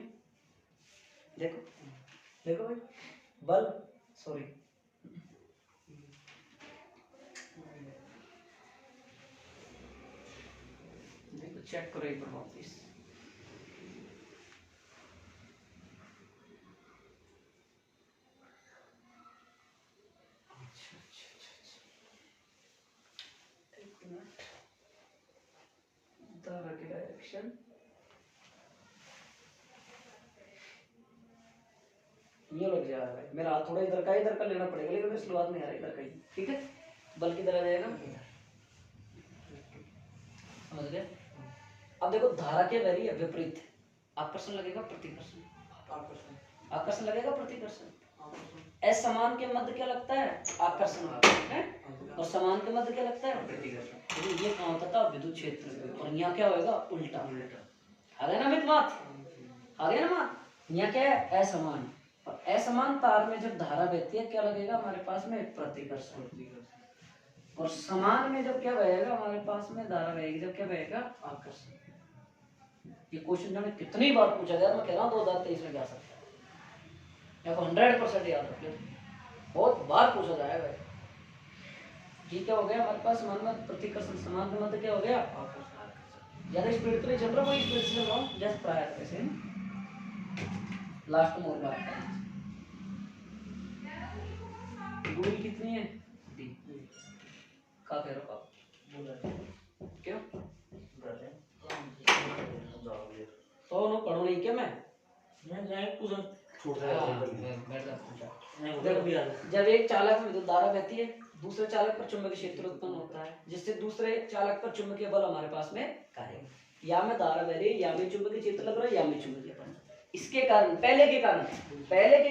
S1: देखो, देखो भाई बल, सॉरी देखो, चेक करो एक बार वापस, धारा की डायरेक्शन, ये लग जा रहा है मेरा हाथ, थोड़ा इधर का लेना पड़ेगा, लेकिन शुरुआत में आ रहा है इधर का ही, ठीक है। बल किधर आ जाएगा, समझ गए। अब देखो धारा क्या बह रही है, विपरीत, आकर्षण लगेगा प्रतिकर्षण, आकर्षण लगेगा प्रतिकर्षण, असमान के मध्य क्या लगता है, आकर्षण है, और समान के मध्य क्या लगता है, प्रतिकर्षण। ये कहाँ होता था, विद्युत क्षेत्र, और यहाँ क्या होगा, उल्टा, आ गया ना मित बात, आ गया ना बात, यहाँ क्या है, असमान, और असमान तार में जब धारा बहती है क्या लगेगा हमारे पास में, प्रतिकर्षण, और समान में जब क्या बहेगा हमारे पास में धारा बहेगी, जब क्या बहेगा, आकर्षण। ये क्वेश्चन जाने कितनी बार पूछा गया, मैं कह रहा हूँ 2023 में जा सकता है, 100% याद रखिए, बहुत बार पूछा जाएगा। ये क्या हो गया हमारे पास मनमत प्रतिकर्षण समांतर मध्य क्या हो गया, ज्यादा स्पीड तो नहीं चल रहा, वही स्पीड से चल रहा हूँ जस्ट प्रायर वैसे। लास्ट में और बात करें, दूरी कितनी है डी, क्या कह रहे हो आप, क्यों तो नो पढ़ो नहीं क्या मैं जब एक चालक में विद्युत धारा बहती है, दूसरे चालक पर चुंबकीय क्षेत्र उत्पन्न होता है, जिससे दूसरे चालक पर चुंबकीय बल हमारे पास में कार्य, या में धारा बह रही है, या में चुंबकीय क्षेत्र लग रहा है, या में चुंबकीय बल। इसके कारण पहले के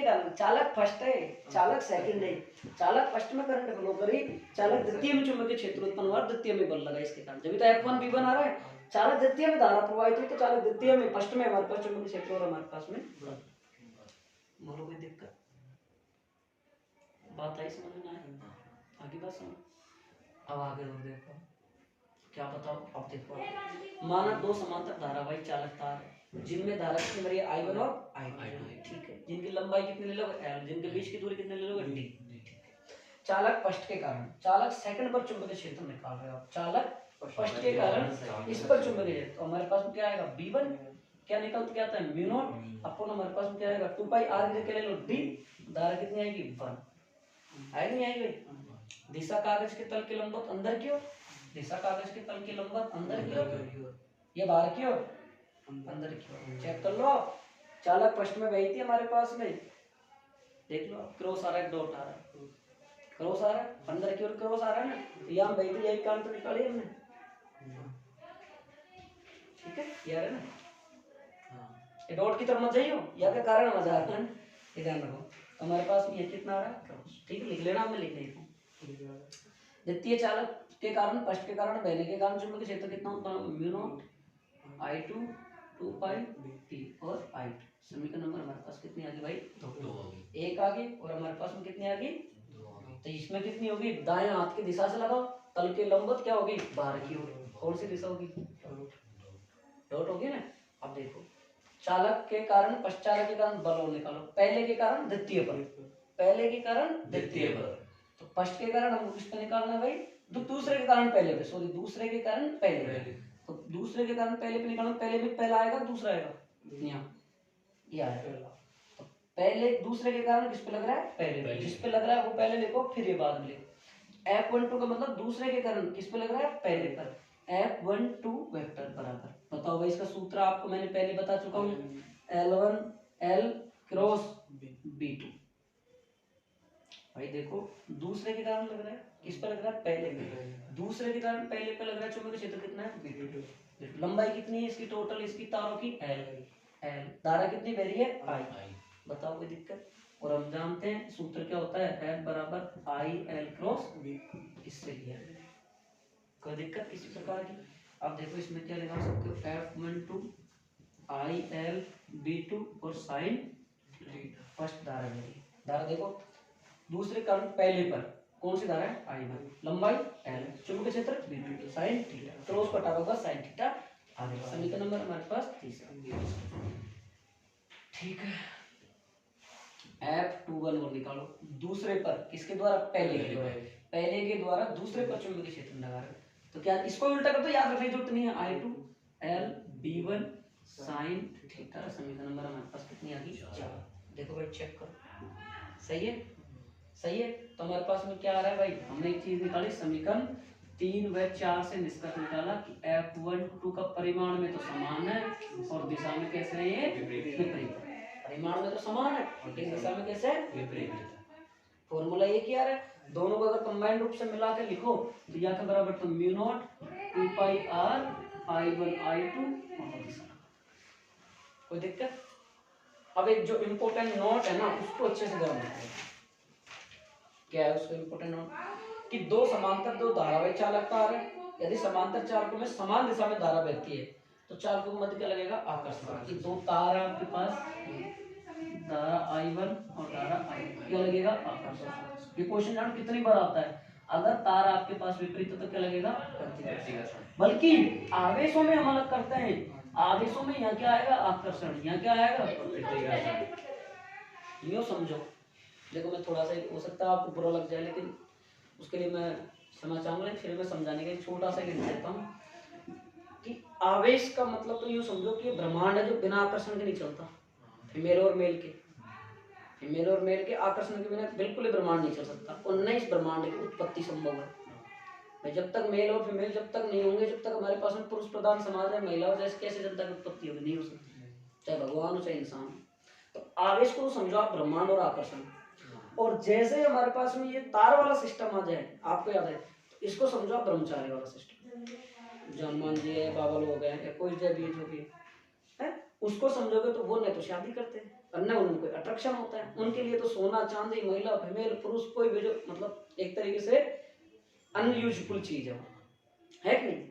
S1: कारण चालक फर्स्ट है, चालक सेकंड है। चालक फर्स्ट में करंट फ्लो करी, चालक द्वितीय में चुंबकीय क्षेत्र उत्पन्न हुआ, द्वितीय में बल लगा। इसके कारण जब तो F1 V1 आ रहा है, चालक द्वितीय में धारा प्रवाहित हुई तो चालक द्वितीय में, फर्स्ट में हमारे पास चुंबकीय क्षेत्र और हमारे पास में बल। बोलो कोई दिक्कत, बात आई समझ में आए, आगे बात समझ। अब आगे और देखो क्या बताओ, अब देखो माना दो समांतर धारावाही चालक तार जिनमें धारा कितनी भरी है I1 और I2, ठीक है, जिनकी लंबाई कितनी ले लोगे L, जिनके बीच की दूरी कितनी ले लोगे D। चालक फर्स्ट के कारण, चालक सेकंड पर चुंबकीय क्षेत्र निकाल रहे हो, चालक फर्स्ट के कारण इस पर चुंबकीय क्षेत्र, तो हमारे पास में क्या आएगा V1, क्या निकल के आता है म्यू नॉट अपन, हमारे पास में क्या आएगा 2 पाई r के ले लो D, धारा कितनी आएगी 1, आएगी नहीं आएगी। दिशा कागज के तल के लंबवत अंदर की ओर, दिशा कागज के तल के लंबवत अंदर की ओर, ये बाहर की ओर अंदर की ओर। चेक कर लो, चालक फर्स्ट में बही थी हमारे पास में, देख लो क्रॉस आ रहा है, डॉट आ रहा है, क्रॉस आ रहा है, अंदर की ओर क्रॉस आ रहा है ना, तो यहाँ बही थी, यही काम तो निकाली हमने, ठीक है यार है ना। ये डॉट की तरफ मत जाइयो, या के कारण मजा है, ये ध्यान रखो। हमारे पास में ये कितना आ रहा है क्रॉस, ठीक है, लिख लेना, मैं लिख लेता हूँ। द्वितीय चालक के कारण, फर्स्ट के कारण बहने के कारण चुंबकीय क्षेत्र कितना होता है म्यू नॉट I2 2 पाई P और I2। समीकरण नंबर हमारे पास कितनी आ गई भाई, 2 एक आ गई, और हमारे पास में कितनी आ गई, तो इसमें कितनी होगी, दाएं हाथ की दिशा से लगाओ, तल के लंबवत क्या होगी बाहर की ओर, कौन सी दिशा होगी डॉट होगी ना। अब देखो चालक के कारण पश्चालक के कारण बल और निकालो, पहले के कारण द्वितीय बल, पहले के कारण द्वितीय बल, तो फर्स्ट के कारण हम किस पे निकालना भाई, तो दूसरे के कारण पहले पे, सॉरी दूसरे के कारण पहले, तो दूसरे के कारण पहले पे निकालना, पहले में पहला आएगा दूसरा आएगा, यहाँ ये आएगा, तो पहले दूसरे के कारण किस पे लग रहा है पहले पे, जिस पे लग रहा है वो पहले लिखो, फिर ये बाद में लिखो। F12 का मतलब दूसरे के कारण किस पे लग रहा है पहले पर, F12 वेक्टर बराबर, बताओ भाई इसका सूत्र आपको मैंने पहले बता चुका हूँ, L1 L क्रॉस B2। भाई देखो दूसरे के कारण लग रहा है, किस पर लग रहा है पहले पे, दूसरे के कारण पहले पे लग रहा है, चुंबकीय क्षेत्र कितना है B2, लंबाई कितनी है इसकी टोटल, इसकी तारों की L, धारा कितनी बह रही है I, बताओ कोई दिक्कत। और हम जानते हैं सूत्र क्या होता है, F बराबर I L क्रॉस B, इससे लिया, कोई दिक्कत किसी प्रकार की। अब देखो इसमें क्या लगा सकते हो, F12 I L B2 और साइन फर्स्ट धारा मेरी, धारा देखो दूसरे कारण पहले पर कौन सी धारा है I1, लंबाई L, चुंबकीय क्षेत्र B2, साइन थीटा, क्रॉस कटा होगा साइन थीटा आगे। समीकरण नंबर हमारे पास तीसरा, ठीक है। F21 और निकालो, दूसरे पर किसके द्वारा पहले के द्वारा, पहले के द्वारा दूसरे पर चुंबकीय क्षेत्र लगा रहे, तो क्या इसको उल्टा कर दो, याद रखने की जरूरत नहीं है, I2 L B1 sine theta. समीकरण नंबर हमारे पास कितनी आ गई 4, देखो भाई चेक करो, सही है, सही है। तो हमारे पास में क्या आ रहा है भाई, हमने एक चीज निकाली, समीकरण 3 व 4 से निष्कर्ष निकाला कि F12 का परिमाण में तो समान है और दिशा में कैसे है ये विपरीत, परिमाण में तो समान है और दिशा में कैसे विपरीत। फॉर्मूला ये क्या है, दोनों को अगर कंबाइंड रूप से मिला के लिखो तो या के बराबर तो म्यू नॉट 2 पाई r I1 I2 और दिशा, कोई दिक्कत। अब एक जो इम्पोर्टेंट नोट है ना उसको अच्छे से ध्यान रखो, क्या है उसका इम्पोर्टेंट नोट, कि दो समांतर दो धारावाही चालक तार है, यदि समांतर चालकों में समान दिशा में धारा बहती है तो चालकों के मध्य क्या लगेगा आकर्षण, कि दो तार है आपके पास, धारा I1 और धारा I2, क्या लगेगा आकर्षण। ये क्वेश्चन जानो कितनी बार आता है, अगर तार आपके पास विपरीत है तो क्या लगेगा प्रतिकर्षण, बल्कि आवेशों में हम अलग करते हैं, आवेशों में यहाँ क्या आएगा आकर्षण, यहाँ क्या आएगा प्रतिकर्षण। यो समझो, देखो मैं थोड़ा सा हो सकता है आपको बुरा लग जाए लेकिन उसके लिए मैं क्षमा चाहूंगा, फिर मैं समझाने के छोटा सा हिंट देता हूँ कि आवेश का मतलब तो यूँ समझो कि ये ब्रह्मांड है जो बिना आकर्षण के नहीं चलता। फीमेल और मेल के, फीमेल और मेल के आकर्षण के बिना बिल्कुल ही ब्रह्मांड नहीं चल सकता। और न इस ब्रह्मांड की उत्पत्ति संभव है। भाई जब तक मेल और फीमेल जब तक नहीं होंगे, जब तक हमारे पास में पुरुष प्रधान समाज है, महिलाओं जैसे कैसे जनता की उत्पत्ति होगी? नहीं हो सकती, चाहे भगवान हो चाहे इंसान हो। तो आवेश को समझो आप ब्रह्मांड और आकर्षण। और जैसे ही हमारे पास में ये तार वाला सिस्टम आ जाए, आपको याद है, तो इसको समझो आप ब्रह्मचारी वाला सिस्टम। जो हनुमान जी है, बाबा लोग हैं, या कोई जो भी है, उसको समझोगे तो वो नहीं तो शादी करते हैं, और न उनको अट्रैक्शन होता है। उनके लिए तो सोना चांदी, महिला फीमेल पुरुष कोई भी जो मतलब एक तरीके से अनयूजफुल चीज है कि नहीं?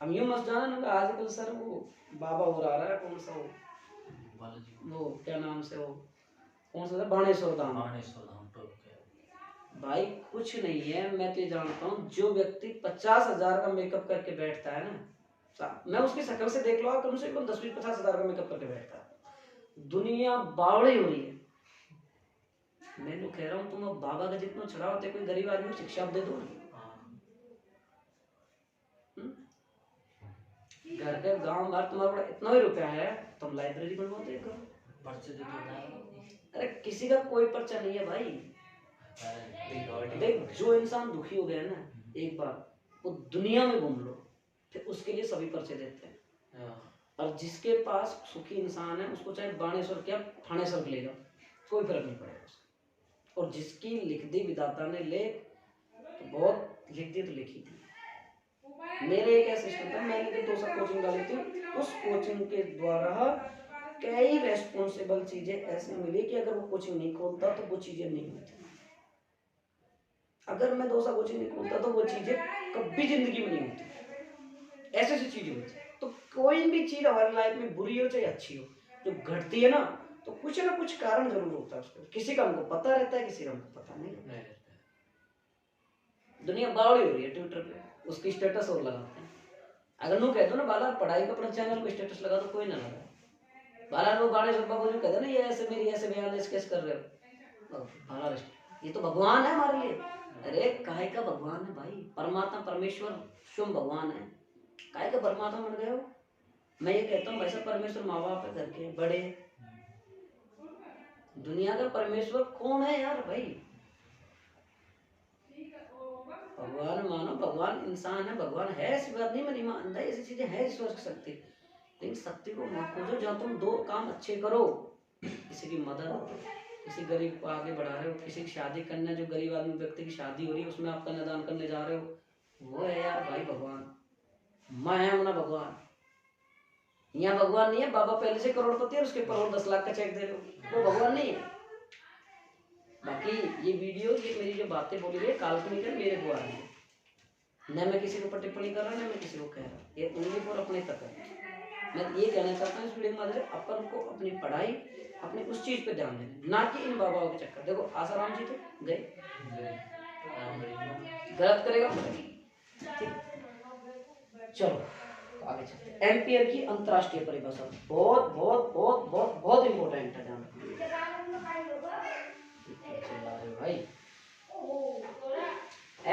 S1: हम यूं मत जाना ना आजकल सर वो बाबा हो रहा है, कौन सा वो क्या नाम से, वो कौन सा था, बाणेश्वर धाम। भाई कुछ नहीं है, मैं तो ये जानता हूँ जो व्यक्ति 50,000 का मेकअप करके बैठता है ना, मैं उसकी शक्ल से देख लो, कम से कम 10-50,000 का मेकअप करके बैठता है। दुनिया बावड़ी हो रही है। मैं तो कह रहा हूँ तुम अब बाबा का जितना चढ़ाओ, कोई गरीब आदमी को शिक्षा दे दो ना। घर के गांव भर तुम्हारा इतना ही रुपया है, तुम लाइब्रेरी बनवा दे पर्चे दे दो। अरे किसी का कोई पर्चा नहीं है भाई। देख जो इंसान दुखी हो गया ना एक बार, वो दुनिया में घूम लो, फिर उसके लिए सभी पर्चे देते हैं। और जिसके पास सुखी इंसान है उसको चाहे बाणेश्वर क्या थानेश्वर लेगा, कोई फर्क नहीं पड़ेगा उसको। और जिसकी लिख दी विधाता ने लेख, तो बहुत लिख दी तो लिखी थी। मेरे एक ऐसा सिस्टम था, मैंने तो 2 साल कोचिंग डाली थी, उस कोचिंग के द्वारा कई रेस्पॉन्सिबल चीजें ऐसे मिली कि अगर वो कोचिंग नहीं खोलता तो वो चीजें नहीं होती। अगर मैं 2 साल कोचिंग नहीं खोलता तो वो चीजें कभी जिंदगी में नहीं होती। ऐसी ऐसी चीजें होती। तो कोई भी चीज हमारी लाइफ में बुरी हो चाहे अच्छी हो, जो घटती है ना, तो कुछ ना कुछ कारण जरूर होता है उसका। किसी का हमको पता रहता है, किसी का हमको पता नहीं रहता है। दुनिया बावड़ी हो रही है ट्विटर पे, उसकी स्टेटस और लगाते हैं। अगर नो कह दो ना बाला पढ़ाई का अपना चैनल को स्टेटस लगा दो, कोई ना लगा। बाला लोग बाणे सुब्बा को जो कहते ना ये ऐसे मेरी ऐसे बयान कैसे कर रहे हो, बाला ये तो भगवान है हमारे लिए। अरे काहे का भगवान है भाई? परमात्मा परमेश्वर स्वयं भगवान है। काहे का परमात्मा बन गए हो? मैं ये कहता हूँ भाई साहब, परमेश्वर माँ बाप है, घर के बड़े। दुनिया का परमेश्वर कौन है यार भाई? भगवान मानो, भगवान इंसान है, भगवान है, ऐसी बात नहीं, मैं नहीं मानता ऐसी चीजें है ईश्वर की शक्ति। लेकिन शक्ति को मत खोजो जहाँ तुम 2 काम अच्छे करो, किसी की मदद, किसी गरीब को आगे बढ़ा रहे हो, किसी की शादी करना, जो गरीब आदमी व्यक्ति की शादी हो रही है उसमें आपका निदान करने जा रहे हो, वो है यार भाई भगवान। मैं है अपना भगवान। यहाँ भगवान नहीं है, बाबा पहले से करोड़पति है, उसके करोड़ 10 लाख का चेक दे रहे हो, वो भगवान नहीं है। बाकी ये वीडियो, ये मेरी जो बातें बोली गई काल्पनिक है, मेरे द्वारा है, न मैं किसी के ऊपर टिप्पणी कर रहा, न मैं किसी को कह रहा, ये उंगली पर अपने तक है। मैं ये कहना चाहता हूँ इस वीडियो के माध्यम से, अपन को अपनी पढ़ाई, अपने उस चीज पे ध्यान देना, ना कि इन बाबाओं के चक्कर। देखो आसाराम जी थे गए, गलत करेगा ठीक। चलो आगे चलते हैं। एम्पियर की अंतरराष्ट्रीय परिभाषा बहुत बहुत बहुत बहुत बहुत इंपॉर्टेंट है, ध्यान भाई।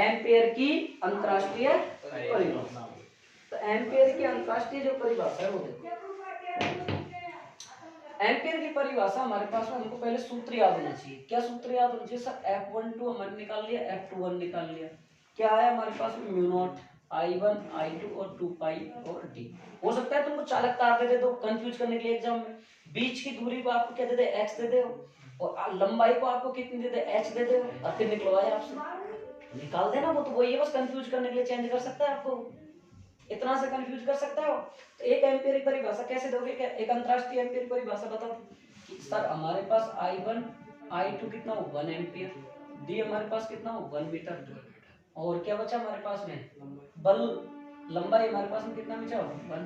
S1: एम्पियर की अंतरराष्ट्रीय परिभाषा, तो एम्पियर की अंतरराष्ट्रीय जो परिभाषा है वो देखो। एम्पियर की परिभाषा हमारे पास में, हमको पहले सूत्र याद होना चाहिए। क्या सूत्र याद होना चाहिए सर? F12 हमने निकाल लिया, F21 निकाल लिया, क्या है हमारे पास में? म्यू नॉट I1 I2 और 2 पाई और d। हो सकता है तुमको चालक तार दे दो कंफ्यूज करने के लिए एग्जाम में, बीच की दूरी को आपको क्या दे दे? x दे दे, और लंबाई को आपको कितनी दे दे? h दे दे, और फिर निकलवाए आपसे, निकाल देना। वो तो वही है, बस कंफ्यूज करने के लिए चेंज कर सकता है आपको, इतना से कंफ्यूज कर सकता हो। तो एक एम्पियर की परिभाषा कैसे दोगे? एक अंतरराष्ट्रीय एम्पियर की परिभाषा बताओ कि सर हमारे पास I1 I2 कितना हो? 1 एम्पियर, d हमारे पास कितना हो? 1 मीटर, और क्या बचा हमारे पास में? बल लंबाई हमारे पास में कितना बचा? 1,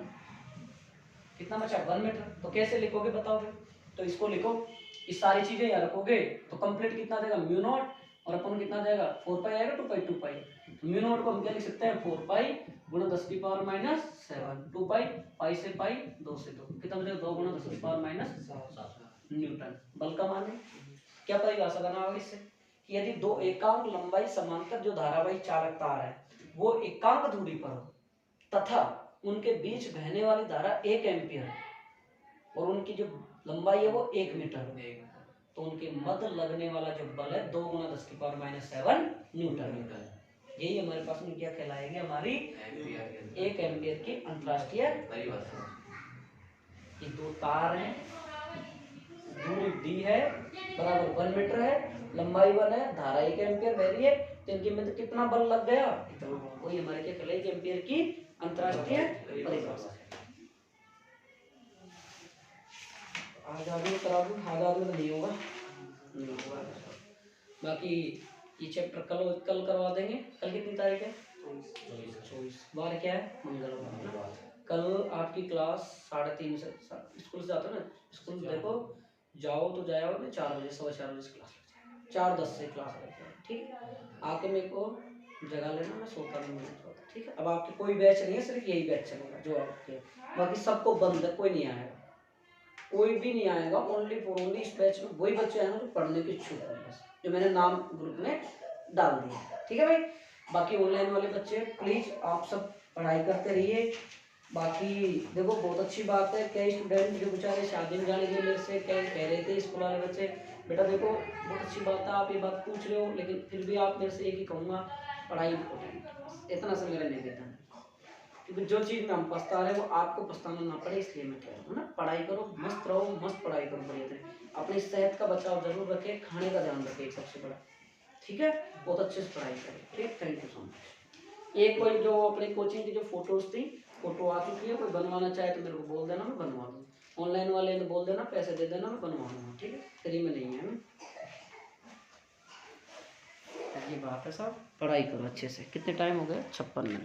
S1: कितना बचा? 1 मीटर। तो कैसे लिखोगे बताओगे? तो इसको लिखो, इस सारी चीजें यहाँ रखोगे तो कंप्लीट कितना देगा? म्यू नॉट, और अपन कितना जाएगा? 4 पाई आएगा, 2 पाई 2 पाई। म्यू नॉट को हम क्या लिख सकते हैं? 4 पाई गुणा 10 की पावर माइनस 7, 2 पाई, पाई से पाई, 2 से 2, कितना बचेगा? 2 गुणा 10 की पावर माइनस 7 न्यूटन। बल का मान है। क्या परिभाषा बनाओगे इससे? कि यदि दो एकांक लंबाई समांतर जो धारावाही चालक तार है वो एकांक दूरी पर हो तथा उनके बीच बहने वाली धारा 1 एम्पियर और उनकी जो लंबाई है वो 1 मीटर हो, तो उनके मध्य लगने वाला जो बल है 2 × 10⁻⁷ न्यूटन। यही हमारे पास में क्या कहलाएगी, हमारी 1 एम्पियर की अंतरराष्ट्रीय परिभाषा। ये दो तार हैं, दूरी d है बराबर 1 मीटर है, लंबाई 1 है, धारा 1 एम्पियर बह रही है, तो इनके में कितना बल लग गया, वही हमारे क्या कहलाएगी एम्पियर की अंतरराष्ट्रीय परिभाषा। आज आगे करा दूं, आज आगे तो नहीं होगा, बाकी ये चैप्टर कल करवा देंगे। कल कितनी तारीख है, 24। बार क्या है, मंगलवार। कल आपकी क्लास 3:30 से, स्कूल से जाते हो ना, स्कूल देखो जाओ तो जाओ ना 4 बजे, 4:15 बजे क्लास लग जाएगी, 4:10 से क्लास लग जाएगी, ठीक है। आके मेरे को जगह लेना, मैं सोता नहीं हूँ, ठीक है। अब आपके कोई बैच नहीं है, सिर्फ यही बैच चलेगा जो आपके, बाकी सबको बंद है, कोई नहीं आएगा, कोई भी नहीं आएगा। ओनली फॉर ओनली इस बैच में वही बच्चे आएंगे जो पढ़ने की इच्छुक है, बस जो मैंने नाम ग्रुप में डाल दिया, ठीक है भाई। बाकी ऑनलाइन वाले बच्चे प्लीज आप सब पढ़ाई करते रहिए। बाकी देखो बहुत अच्छी बात है, कई स्टूडेंट जो बेचारे शादी में जाने के लिए मेरे से क्या कह रहे थे स्कूल वाले बच्चे, बेटा देखो बहुत अच्छी बात है आप ये बात पूछ रहे हो, लेकिन फिर भी आप मेरे से एक ही कहूँगा, पढ़ाई इंपॉर्टेंट, इतना सा मेरा निवेदन है, क्योंकि जो चीज़ में हम पछता रहे हैं वो आपको पछताना ना पड़े, इसलिए मैं कह रहा हूँ ना, पढ़ाई करो, मस्त रहो, मस्त पढ़ाई करो, बढ़िया तरीके। अपनी सेहत का बचाव जरूर रखें, खाने का ध्यान रखें सबसे बड़ा, ठीक है। बहुत अच्छे से पढ़ाई करें, ठीक। Thank you so much. एक कोई जो अपनी कोचिंग की जो फोटोज थी, फोटो आ चुकी है, कोई बनवाना चाहे तो मेरे को बोल देना, मैं बनवा दूँ। ऑनलाइन वाले ने बोल देना, पैसे दे देना, मैं बनवा दूँगा, ठीक है, फ्री में नहीं है। ये बात है साहब, पढ़ाई करो अच्छे से। कितने टाइम हो गए, 56 मिनट।